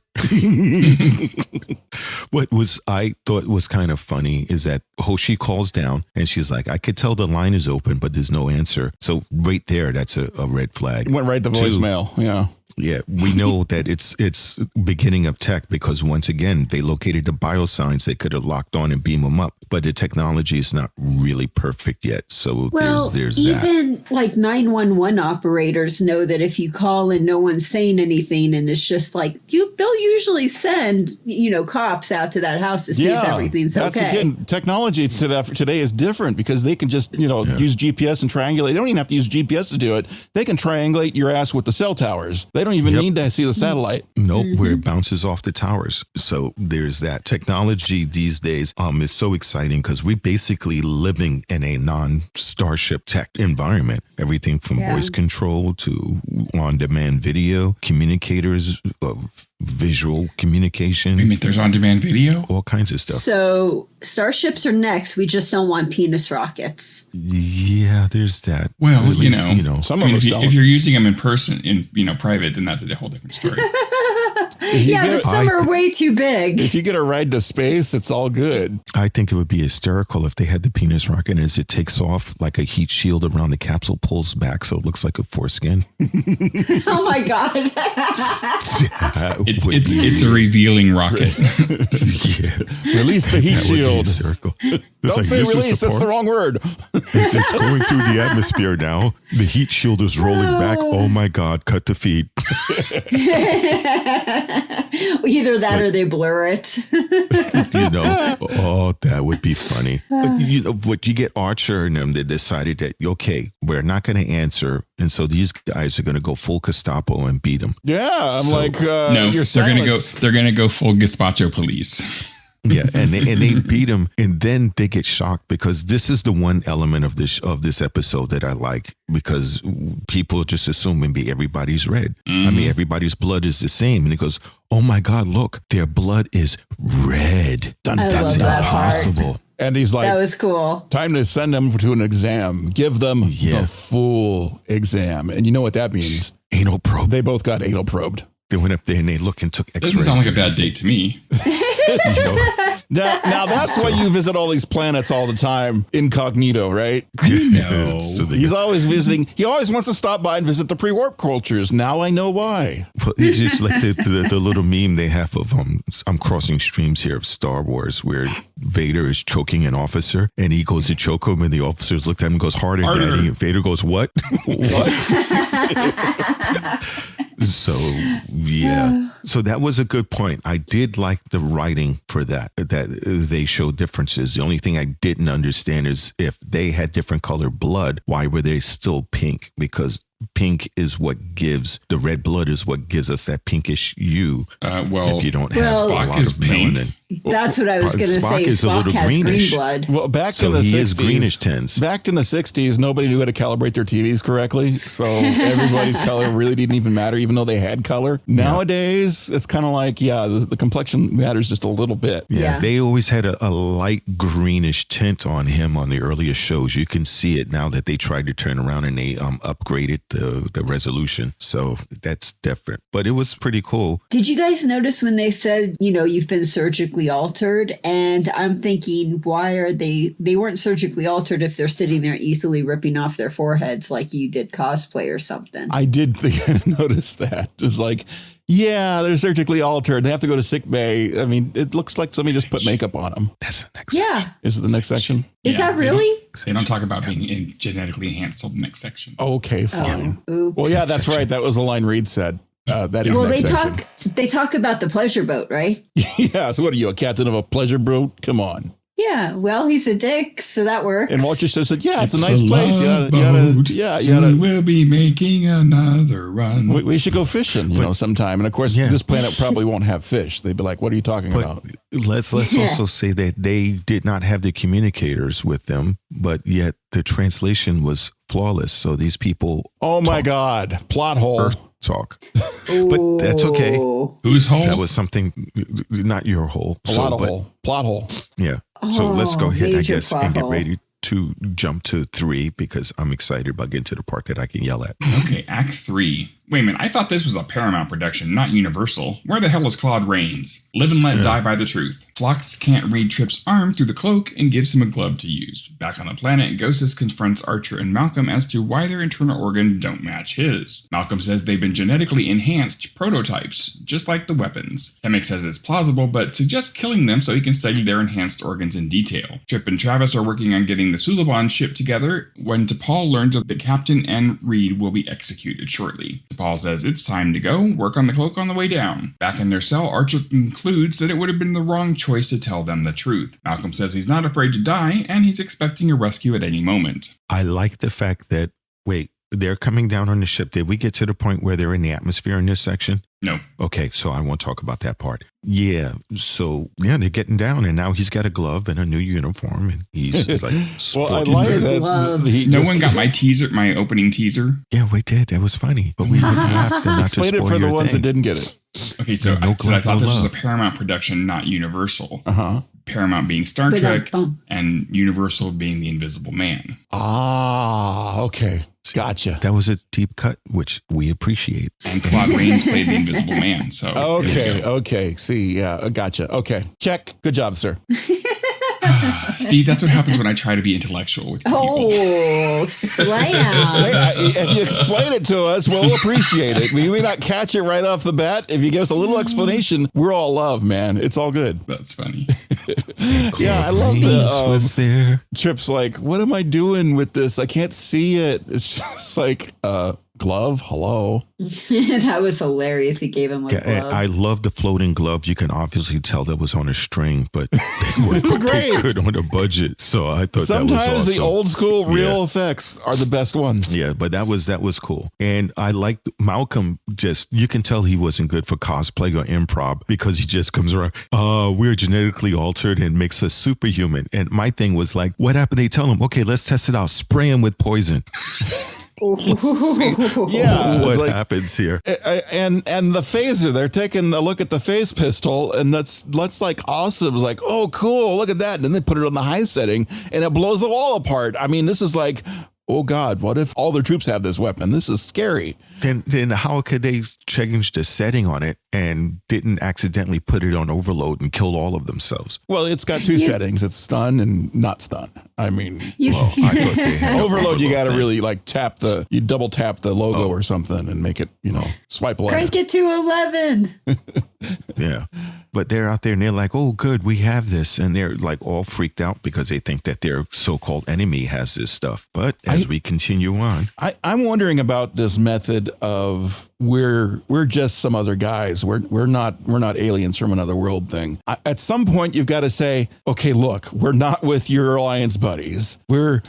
What I thought was kind of funny is that Hoshi calls down and she's like, I could tell the line is open, but there's no answer. So right there, that's a red flag. Went right to voicemail. Yeah. Yeah, we know that it's beginning of tech because once again, they located the biosigns they could have locked on and beam them up. But the technology is not really perfect yet. So there's that. Even like 911 operators know that if you call and no one's saying anything and it's just like, they'll usually send, cops out to that house to see if everything's okay. Again, technology today is different because they can just, use GPS and triangulate. They don't even have to use GPS to do it. They can triangulate your ass with the cell towers. They don't even need to see the satellite. Nope, where it bounces off the towers. So there's that. Technology these days is so exciting because we're basically living in a non-Starship tech environment. Everything from voice control to on-demand video, communicators of visual communication. I mean, there's on-demand video? All kinds of stuff. So starships are next. We just don't want penis rockets. Yeah, there's that. Well, at least, some of us don't. If you're using them in person, in private, then that's a whole different story. But some are way too big. If you get a ride to space, it's all good. I think it would be hysterical if they had the penis rocket and as it takes off, like a heat shield around the capsule pulls back so it looks like a foreskin. Oh my God. It's a revealing rocket. Release the heat shield. Don't say release, that's the wrong word. It's going through the atmosphere now. The heat shield is rolling back. Oh my God, cut the feed. Either that or they blur it. That would be funny. But you get Archer and them, they decided that, okay, we're not going to answer. And so these guys are going to go full Gestapo and beat them. Yeah, no, they're going to go full Gazpacho police. Yeah, and they beat him, and then they get shocked because this is the one element of this episode that I like because people just assume maybe everybody's red. Mm-hmm. I mean, everybody's blood is the same, and he goes, "Oh my God, look, their blood is red. That's impossible." And he's like, that was cool. Time to send them to an exam. Give them the full exam, and you know what that means? Anal probe. They both got anal probed. They went up there and they looked and took X-rays. Doesn't sound like a bad date to me. Now that's why you visit all these planets all the time, incognito, right? No. He's always visiting. He always wants to stop by and visit the pre-warp cultures. Now I know why. Well, it's just like the little meme they have of I'm crossing streams here of Star Wars where Vader is choking an officer and he goes to choke him and the officers look at him and goes, harder. Daddy. And Vader goes, what? What? So, yeah. So that was a good point. I did like the writing for that they show differences. The only thing I didn't understand is if they had different color blood, why were they still pink? Because pink is what gives, the red blood is what gives us that pinkish hue. If you don't have a Spock lot is of pink. melanin. That's what I was going to say. Is a Spock little has greenish. green blood. Well, back So in the he 60s, is greenish tints. Back in the 60s, nobody knew how to calibrate their TVs correctly. So everybody's color really didn't even matter, even though they had color. Nowadays, it's kind of like, the complexion matters just a little bit. Yeah. They always had a light greenish tint on him on the earlier shows. You can see it now that they tried to turn around and they upgraded the resolution. So that's different. But it was pretty cool. Did you guys notice when they said, you've been surgically altered? And I'm thinking, why are they weren't surgically altered if they're sitting there easily ripping off their foreheads like you did cosplay or something. I did notice that. It was like, they're surgically altered. They have to go to sick bay. I mean, it looks like somebody just put makeup on them. That's the next section. Is it the next section? Is that really? They don't talk about being genetically enhanced till the next section. Okay, fine. Oops. Well, yeah, that's right. That was the line Reed said. That is next section. They talk about the pleasure boat, right? Yeah. So what are you, a captain of a pleasure boat? Come on. Yeah. Well, he's a dick, so that works. And Walter said, it's a nice place. We'll be making another run. We should go fishing, sometime. And of course, this planet probably won't have fish. They'd be like, "What are you talking about?" Let's also say that they did not have the communicators with them, but yet the translation was flawless. So these people, oh my God, plot hole. Earth talk, but that's okay. Whose hole? That was something, not your hole. Plot hole. Yeah. So let's go ahead, I guess, and get hole. ready to jump to 3 because I'm excited about getting to the part that I can yell at. Okay, Act 3. Wait a minute, I thought this was a Paramount production, not Universal. Where the hell is Claude Rains? Live and let die by the truth. Phlox can't read Trip's arm through the cloak and gives him a glove to use. Back on the planet, Ghostus confronts Archer and Malcolm as to why their internal organs don't match his. Malcolm says they've been genetically enhanced prototypes, just like the weapons. Temic says it's plausible, but suggests killing them so he can study their enhanced organs in detail. Trip and Travis are working on getting the Suliban ship together when T'Pol learns that the captain and Reed will be executed shortly. T'Pol says it's time to go, work on the cloak on the way down. Back in their cell, Archer concludes that it would have been the wrong choice to tell them the truth. Malcolm says he's not afraid to die, and he's expecting a rescue at any moment. I like the fact that, they're coming down on the ship. Did we get to the point where they're in the atmosphere in this section? No. Okay, so I won't talk about that part. Yeah, so they're getting down, and now he's got a glove and a new uniform, and he's like, well, I like that. No one got my opening teaser. Yeah, we did. That was funny, but we didn't have to not explain it for the ones that didn't get it. Okay, so I thought this was a Paramount production, not Universal. Paramount being Star Trek, and Universal being The Invisible Man. Ah, okay. Gotcha. That was a deep cut, which we appreciate. And Claude Rains played the Invisible Man. So okay. See, gotcha. Okay, check. Good job, sir. See, that's what happens when I try to be intellectual with people. Oh, slam. If you explain it to us, we'll appreciate it. We may not catch it right off the bat. If you give us a little explanation, we're all love, man. It's all good. That's funny. Yeah, I love was there. Trip's like, what am I doing with this? I can't see it. It's just like, glove, hello. That was hilarious. He gave him a glove. I love the floating glove. You can obviously tell that was on a string, but they were great. good on a budget. So I thought sometimes that was awesome. The old school real effects are the best ones. Yeah, but that was cool. And I liked Malcolm. Just, you can tell he wasn't good for cosplay or improv because he just comes around, we're genetically altered and makes us superhuman. And my thing was like, what happened? They tell him, okay, let's test it out. Spray him with poison. Yeah, what happens here? And the phaser, they're taking a look at the phase pistol, and that's like awesome. It's like, oh, cool, look at that. And then they put it on the high setting, and it blows the wall apart. I mean, this is like, oh God, what if all their troops have this weapon? This is scary. Then how could they change the setting on it and didn't accidentally put it on overload and kill all of themselves? Well, it's got two settings. It's stun and not stun. I mean, I thought they had overload, you got to really like you double tap the logo or something and make it, swipe left. Crank it to 11. Yeah. But they're out there and they're like, oh, good, we have this. And they're like all freaked out because they think that their so-called enemy has this stuff. But as we continue on. I'm wondering about this method of we're just some other guys. We're not aliens from another world thing. At some point, you've got to say, okay, look, we're not with your alliance buddies. We're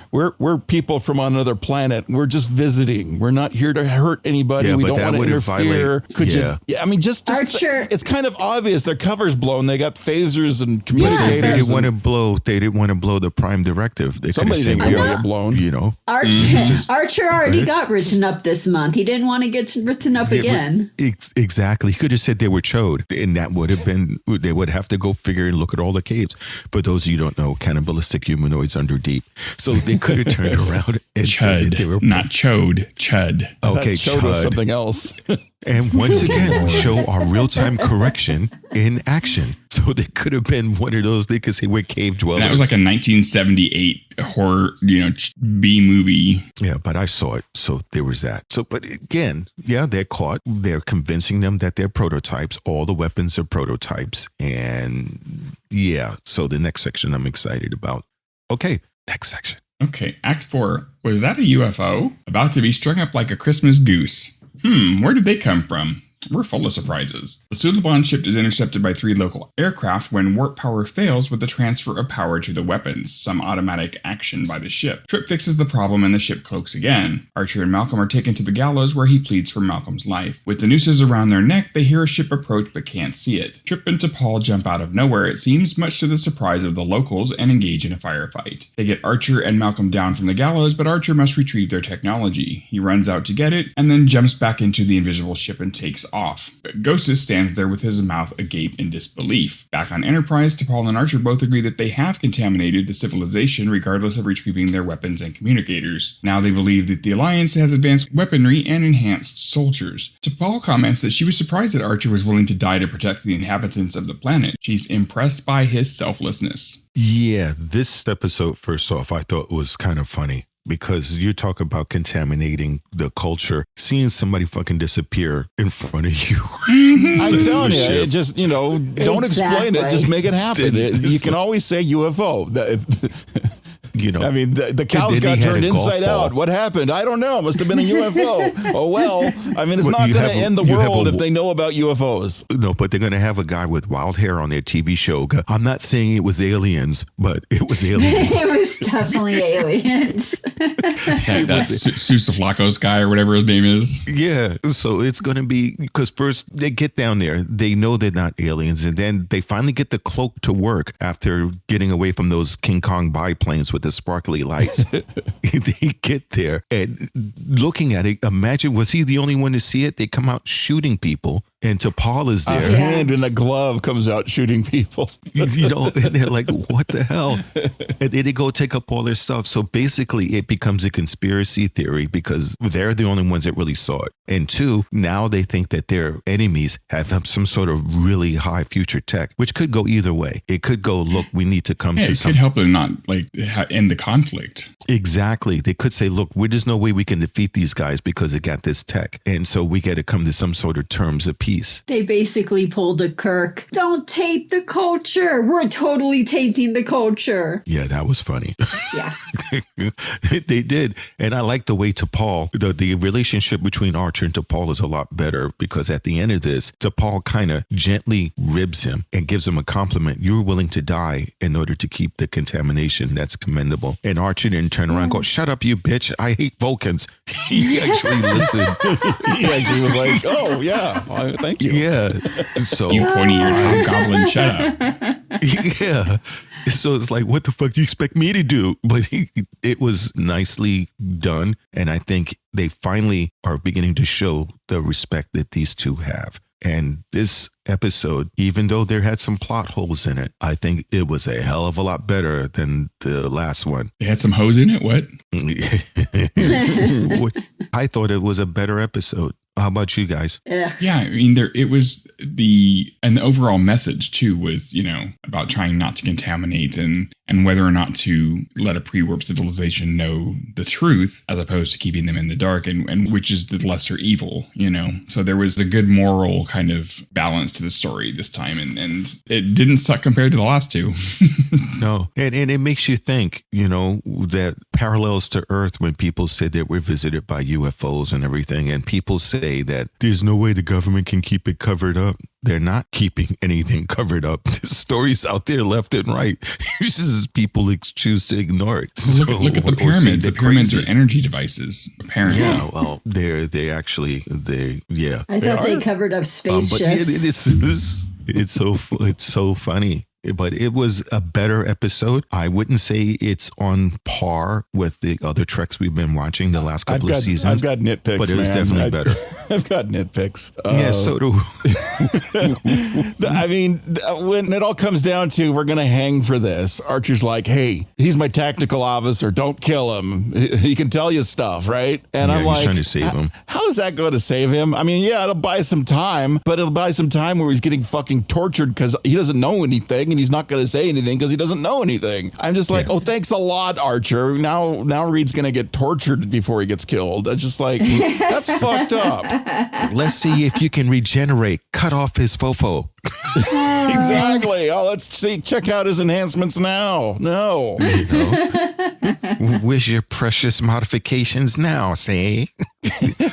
people from another planet. We're just visiting. We're not here to hurt anybody. Yeah, we don't want to interfere. Could you? Yeah, I mean, just Archer. It's kind of obvious. Their cover's blown. They got phasers and communicators. They didn't want to blow. They didn't want to blow the prime directive. Somebody didn't want to get blown. You know, Archer already got written up this month. He didn't want to get written up again. Exactly. He could have said they were chode, and that would have been. They would have to go figure and look at all the caves. For those of you who don't know, cannibalistic humanoids under deep. So they could have turned around and said they were not chode, chud. Okay, chud was something else. And once again, we show our real-time correction in action. So they could have been one of those. They could say we're cave dwellers. That was like a 1978 horror, B movie. Yeah, but I saw it. So there was that. So, but again, yeah, they're caught. They're convincing them that they're prototypes. All the weapons are prototypes. And yeah, so the next section I'm excited about. Okay, next section. Okay, Act 4. Was that a UFO? About to be strung up like a Christmas goose. Where did they come from? We're full of surprises. The Suliban ship is intercepted by 3 local aircraft when warp power fails with the transfer of power to the weapons, some automatic action by the ship. Trip fixes the problem and the ship cloaks again. Archer and Malcolm are taken to the gallows where he pleads for Malcolm's life. With the nooses around their neck, they hear a ship approach but can't see it. Trip and T'Pol jump out of nowhere, it seems, much to the surprise of the locals, and engage in a firefight. They get Archer and Malcolm down from the gallows, but Archer must retrieve their technology. He runs out to get it, and then jumps back into the invisible ship and takes off. But Ghostus stands there with his mouth agape in disbelief. Back on Enterprise, T'Pol and Archer both agree that they have contaminated the civilization regardless of retrieving their weapons and communicators. Now they believe that the Alliance has advanced weaponry and enhanced soldiers. T'Pol comments that she was surprised that Archer was willing to die to protect the inhabitants of the planet. She's impressed by his selflessness. Yeah, this episode, first off, I thought was kind of funny. Because you talk about contaminating the culture, seeing somebody fucking disappear in front of you. I'm telling you, it just, don't explain it. Just make it happen. You can always say UFO. I mean, the cows got turned inside out. What happened? I don't know. Must have been a UFO. Oh, well, I mean, it's not going to end the world if they know about UFOs. No, but they're going to have a guy with wild hair on their TV show. I'm not saying it was aliens, but it was aliens. It was definitely aliens. That Susaflacos guy or whatever his name is. Yeah, so it's going to be, because first they get down there, they know they're not aliens, and then they finally get the cloak to work after getting away from those King Kong biplanes with the sparkly lights. They get there and looking at it, imagine, was he the only one to see it? They come out shooting people. And T'Pol is there. A hand in a glove comes out shooting people. And they're like, what the hell? And then they go take up all their stuff. So basically it becomes a conspiracy theory because they're the only ones that really saw it. And 2, now they think that their enemies have some sort of really high future tech, which could go either way. It could go, look, we need to come to something. It could help them not end the conflict. Exactly. They could say, look, there's no way we can defeat these guys because they got this tech. And so we got to come to some sort of terms of peace. They basically pulled a Kirk. Don't taint the culture. We're totally tainting the culture. Yeah, that was funny. Yeah. They did. And I like the way T'Pol, the relationship between Archer and T'Pol is a lot better because at the end of this, T'Pol kind of gently ribs him and gives him a compliment. You were willing to die in order to keep the contamination. That's commendable. And Archer didn't turn around and go, shut up, you bitch. I hate Vulcans. He actually listened. He actually was like, oh, yeah, thank you. Yeah. So you pointy-eared hobgoblin, shut up. Yeah. So it's like, what the fuck do you expect me to do? But it was nicely done. And I think they finally are beginning to show the respect that these two have. And this episode, even though there had some plot holes in it, I think it was a hell of a lot better than the last one. They had some hoes in it? What? I thought it was a better episode. How about you guys? Ugh. Yeah, I mean, it was the overall message too was, about trying not to contaminate and and whether or not to let a pre-warp civilization know the truth as opposed to keeping them in the dark, and which is the lesser evil, So there was a good moral kind of balance to the story this time, and it didn't suck compared to the last two. No, and it makes you think, that parallels to Earth when people say that we're visited by UFOs and everything, and people say that there's no way the government can keep it covered up. They're not keeping anything covered up. There's stories out there left and right. It's just people choose to ignore it. Look at the pyramids. The pyramids are energy devices, apparently. Yeah, well, they actually. I thought they covered up spaceships. But it's so funny. But it was a better episode. I wouldn't say it's on par with the other Treks we've been watching the last couple of seasons. I've got nitpicks, but it was definitely better. I've got nitpicks. Yeah, so do. I mean, when it all comes down to we're going to hang for this, Archer's like, hey, he's my tactical officer. Don't kill him. He can tell you stuff, right? And I'm he's like, trying to save him. How is that going to save him? I mean, yeah, it'll buy some time, but it'll buy some time where he's getting fucking tortured because he doesn't know anything. And he's not going to say anything because he doesn't know anything. I'm just like, oh, thanks a lot, Archer. Now Reed's going to get tortured before he gets killed. It's just like, that's fucked up. Let's see if you can regenerate. Cut off his fofo. Exactly. Oh, let's see. Check out his enhancements now. No. Where's your precious modifications now, see?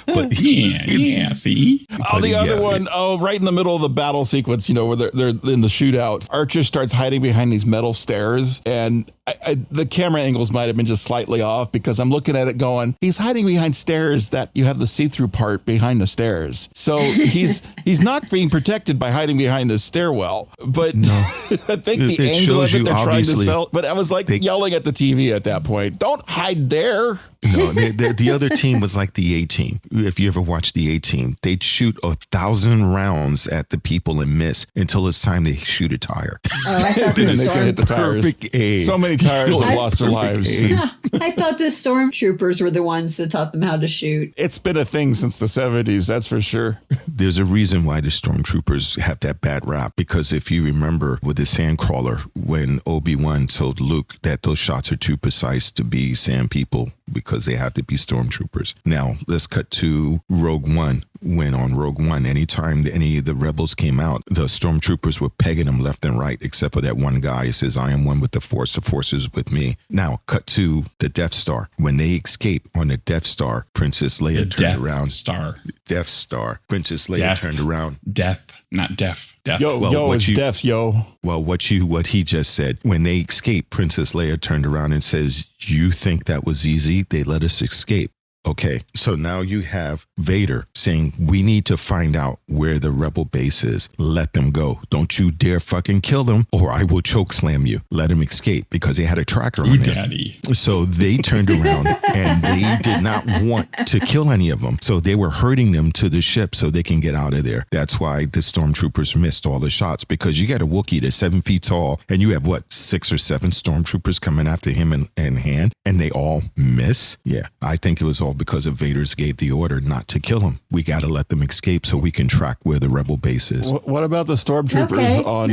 But yeah, see? Oh, the other one, right in the middle of the battle sequence, where they're in the shootout, Archer starts hiding behind these metal stairs, and the camera angles might have been just slightly off because I'm looking at it going, he's hiding behind stairs that you have the see-through part behind the stairs. So he's not being protected by hiding behind the stairwell. But no. I think the angle of it they're trying to sell. But I was like yelling at the TV at that point. Don't hide there. No, the other team was like the A-team. If you ever watched the A-team, they'd shoot 1,000 rounds at the people and miss until it's time to shoot a tire. Oh, I thought they can hit the tires. So many tires have lost their lives. I thought the stormtroopers were the ones that taught them how to shoot. It's been a thing since the 70s, that's for sure. There's a reason why the stormtroopers have that bad rap, because if you remember with the Sandcrawler, when Obi-Wan told Luke that those shots are too precise to be sand people because they have to be stormtroopers. Now, let's cut to Rogue One. When on Rogue One, anytime any of the rebels came out, the stormtroopers were pegging them left and right, except for that one guy who says, I am one with the Force is with me. Now, cut to the Death Star. When they escape on the Death Star, Princess Leia turned around. Death Star. Princess Leia turned around. Death, not deaf. Death. It's death, yo. Well, what he just said, when they escaped, Princess Leia turned around and says, you think that was easy? They let us escape. Okay, so now you have Vader saying, we need to find out where the rebel base is. Let them go. Don't you dare fucking kill them or I will choke slam you. Let them escape, because they had a tracker on them. Daddy. So they turned around and they did not want to kill any of them. So they were herding them to the ship so they can get out of there. That's why the stormtroopers missed all the shots, because you got a Wookiee that's 7 feet tall and you have 6 or 7 stormtroopers coming after him in hand, and they all miss. Yeah, I think it was all because of Vader's gave the order not to kill him. We got to let them escape so we can track where the rebel base is. What about the stormtroopers on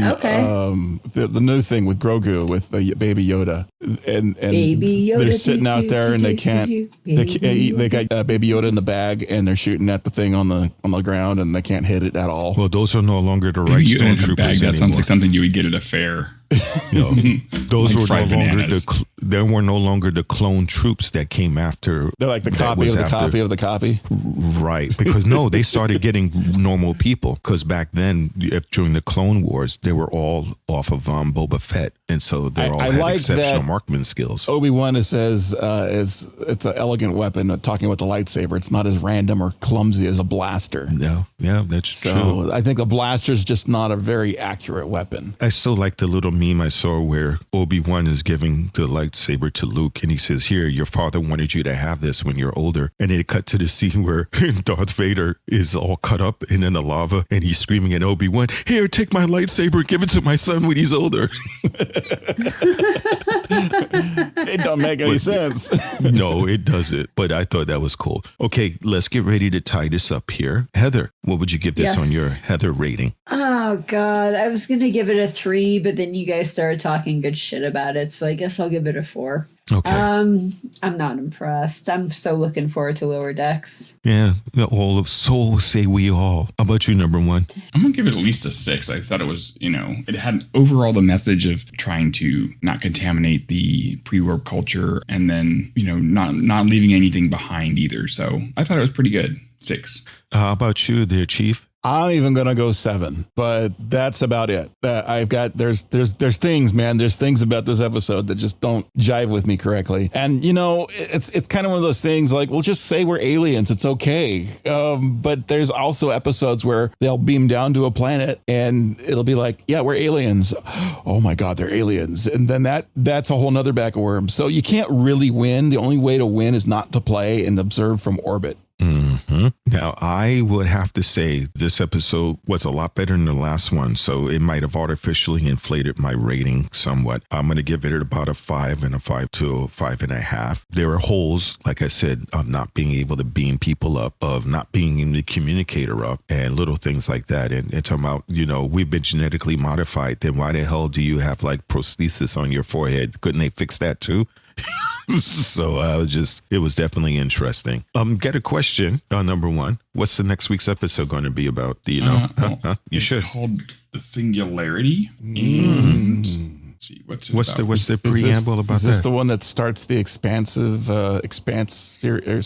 the new thing with Grogu, with the Baby Yoda? And Baby Yoda, they're sitting out there and they can't they got Baby Yoda in the bag and they're shooting at the thing on the ground and they can't hit it at all. Well, those are no longer the right stormtroopers anymore. That sounds like something you would get at a fair. No, those were no longer there were no longer the clone troops that came after. They're like the copy of the copy of the copy. Right. Because they started getting normal people. Because back then, during the Clone Wars, they were all off of Boba Fett. And so they all had exceptional marksman skills. Obi-Wan says it's an elegant weapon. Talking about the lightsaber, it's not as random or clumsy as a blaster. No, yeah, that's true. So I think a blaster is just not a very accurate weapon. I still like the little meme I saw where Obi-Wan is giving the lightsaber to Luke, and he says, here, your father wanted you to have this when you're older. And then it cut to the scene where Darth Vader is all cut up and in the lava, and he's screaming at Obi-Wan, here, take my lightsaber and give it to my son when he's older. It don't make any sense. No, it doesn't. But I thought that was cool. Okay, let's get ready to tie this up here. Heather, what would you give this on your Heather rating? Oh, God. I was going to give it a 3, but then you guys started talking good shit about it. So I guess I'll give it a 4. Okay. I'm not impressed. I'm so looking forward to Lower Decks. Yeah, so say we all. How about you, number one? I'm going to give it at least a 6. I thought it was, it had overall the message of trying to not contaminate the pre-warp culture and then, not leaving anything behind either. So I thought it was pretty good. 6. How about you there, Chief? I'm even going to go 7, but that's about it. There's things, man. There's things about this episode that just don't jive with me correctly. And, it's kind of one of those things like, we'll just say we're aliens. It's okay. But there's also episodes where they'll beam down to a planet and it'll be like, yeah, we're aliens. Oh my God, they're aliens. And then that's a whole nother bag of worms. So you can't really win. The only way to win is not to play and observe from orbit. Mm-hmm. Now, I would have to say this episode was a lot better than the last one, so it might have artificially inflated my rating somewhat. I'm going to give it about a 5 and a 5 to a 5.5. There are holes, like I said, of not being able to beam people up, of not being in the communicator up, and little things like that. And talking about, we've been genetically modified, then why the hell do you have like prosthesis on your forehead? Couldn't they fix that too? So it was definitely interesting. Get a question, number one. What's the next week's episode going to be about? Do you know? You should. It's called The Singularity. Let's see, what's the preamble about that? Is this the one that starts the Expanse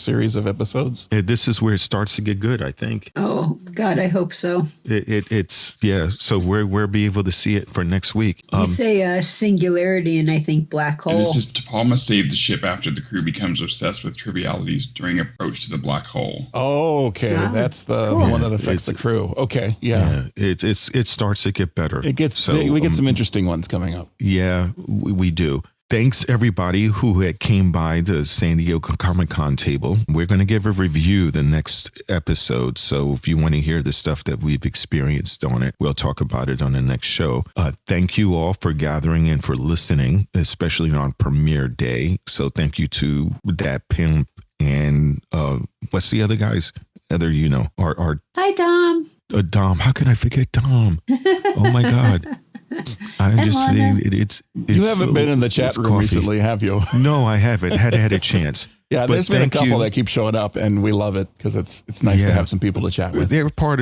series of episodes? This is where it starts to get good, I think. Oh, God, I hope so. It's so we'll be able to see it for next week. You say Singularity and I think black hole. And this is T'Pol must save the ship after the crew becomes obsessed with trivialities during approach to the black hole. Oh, okay. That's the one that affects the crew. Okay, yeah. It starts to get better. We get some interesting ones coming up. Yeah, we do. Thanks, everybody who came by the San Diego Comicon table. We're going to give a review the next episode. So if you want to hear the stuff that we've experienced on it, we'll talk about it on the next show. Thank you all for gathering and for listening, especially on premiere day. So thank you to Dat Pimp and what's the other guys? Heather, our Hi, Dom. Dom. How can I forget Dom? Oh, my God. I'm just saying it's you haven't been in the chat room recently, have you? No, I haven't. Had a chance. Yeah, there's been a couple that keep showing up, and we love it because it's nice to have some people to chat with. They're part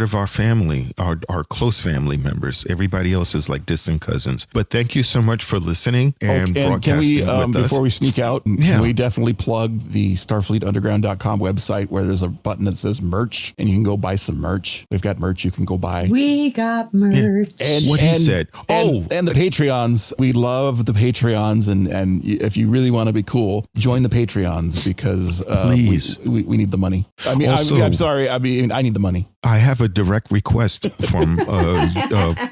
of our family, our close family members. Everybody else is like distant cousins. But thank you so much for listening and broadcasting with us. Before we sneak out, can we definitely plug the StarfleetUnderground.com website where there's a button that says merch, and you can go buy some merch. We've got merch you can go buy. We got merch. And what he said. And the Patreons. We love the Patreons, and if you really want to be cool, join the Patreons because please, we need the money. I mean, also, I'm sorry. I mean, I need the money. I have a direct request from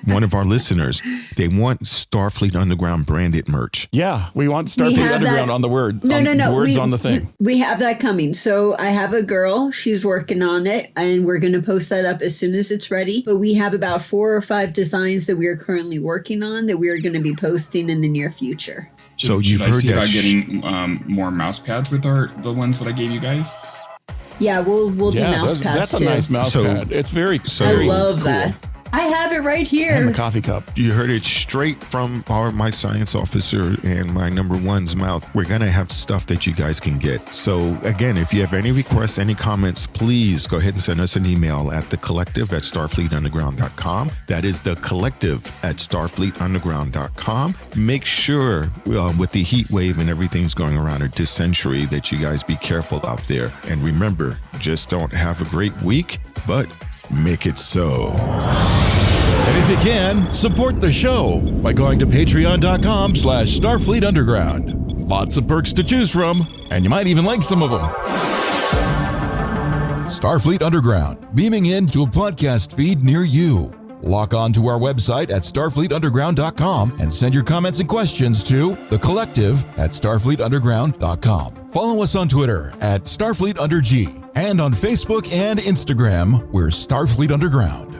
one of our listeners. They want Starfleet Underground branded merch. Yeah, we want Starfleet Underground on the word. No. The words on the thing. We have that coming. So I have a girl. She's working on it, and we're going to post that up as soon as it's ready. But we have about 4 or 5 designs that we are currently working on that we are going to be posting in the near future. So you've heard that about getting more mouse pads with the ones that I gave you guys? Yeah, we'll do mouse pads that's too. That's a nice mouse pad. It's very I love that. I have it right here. And the coffee cup. You heard it straight from my science officer and my number one's mouth. We're going to have stuff that you guys can get. So again, if you have any requests, any comments, please go ahead and send us an email at thecollective@starfleetunderground.com. That is thecollective@starfleetunderground.com. Make sure with the heat wave and everything's going around this century that you guys be careful out there. And remember, just don't have a great week, but make it so. And if you can, support the show by going to patreon.com/Starfleet Underground. Lots of perks to choose from, and you might even like some of them. Starfleet Underground, beaming into a podcast feed near you. Log on to our website at starfleetunderground.com and send your comments and questions to thecollective@starfleetunderground.com. Follow us on Twitter at StarfleetUnderG and on Facebook and Instagram, we're Starfleet Underground.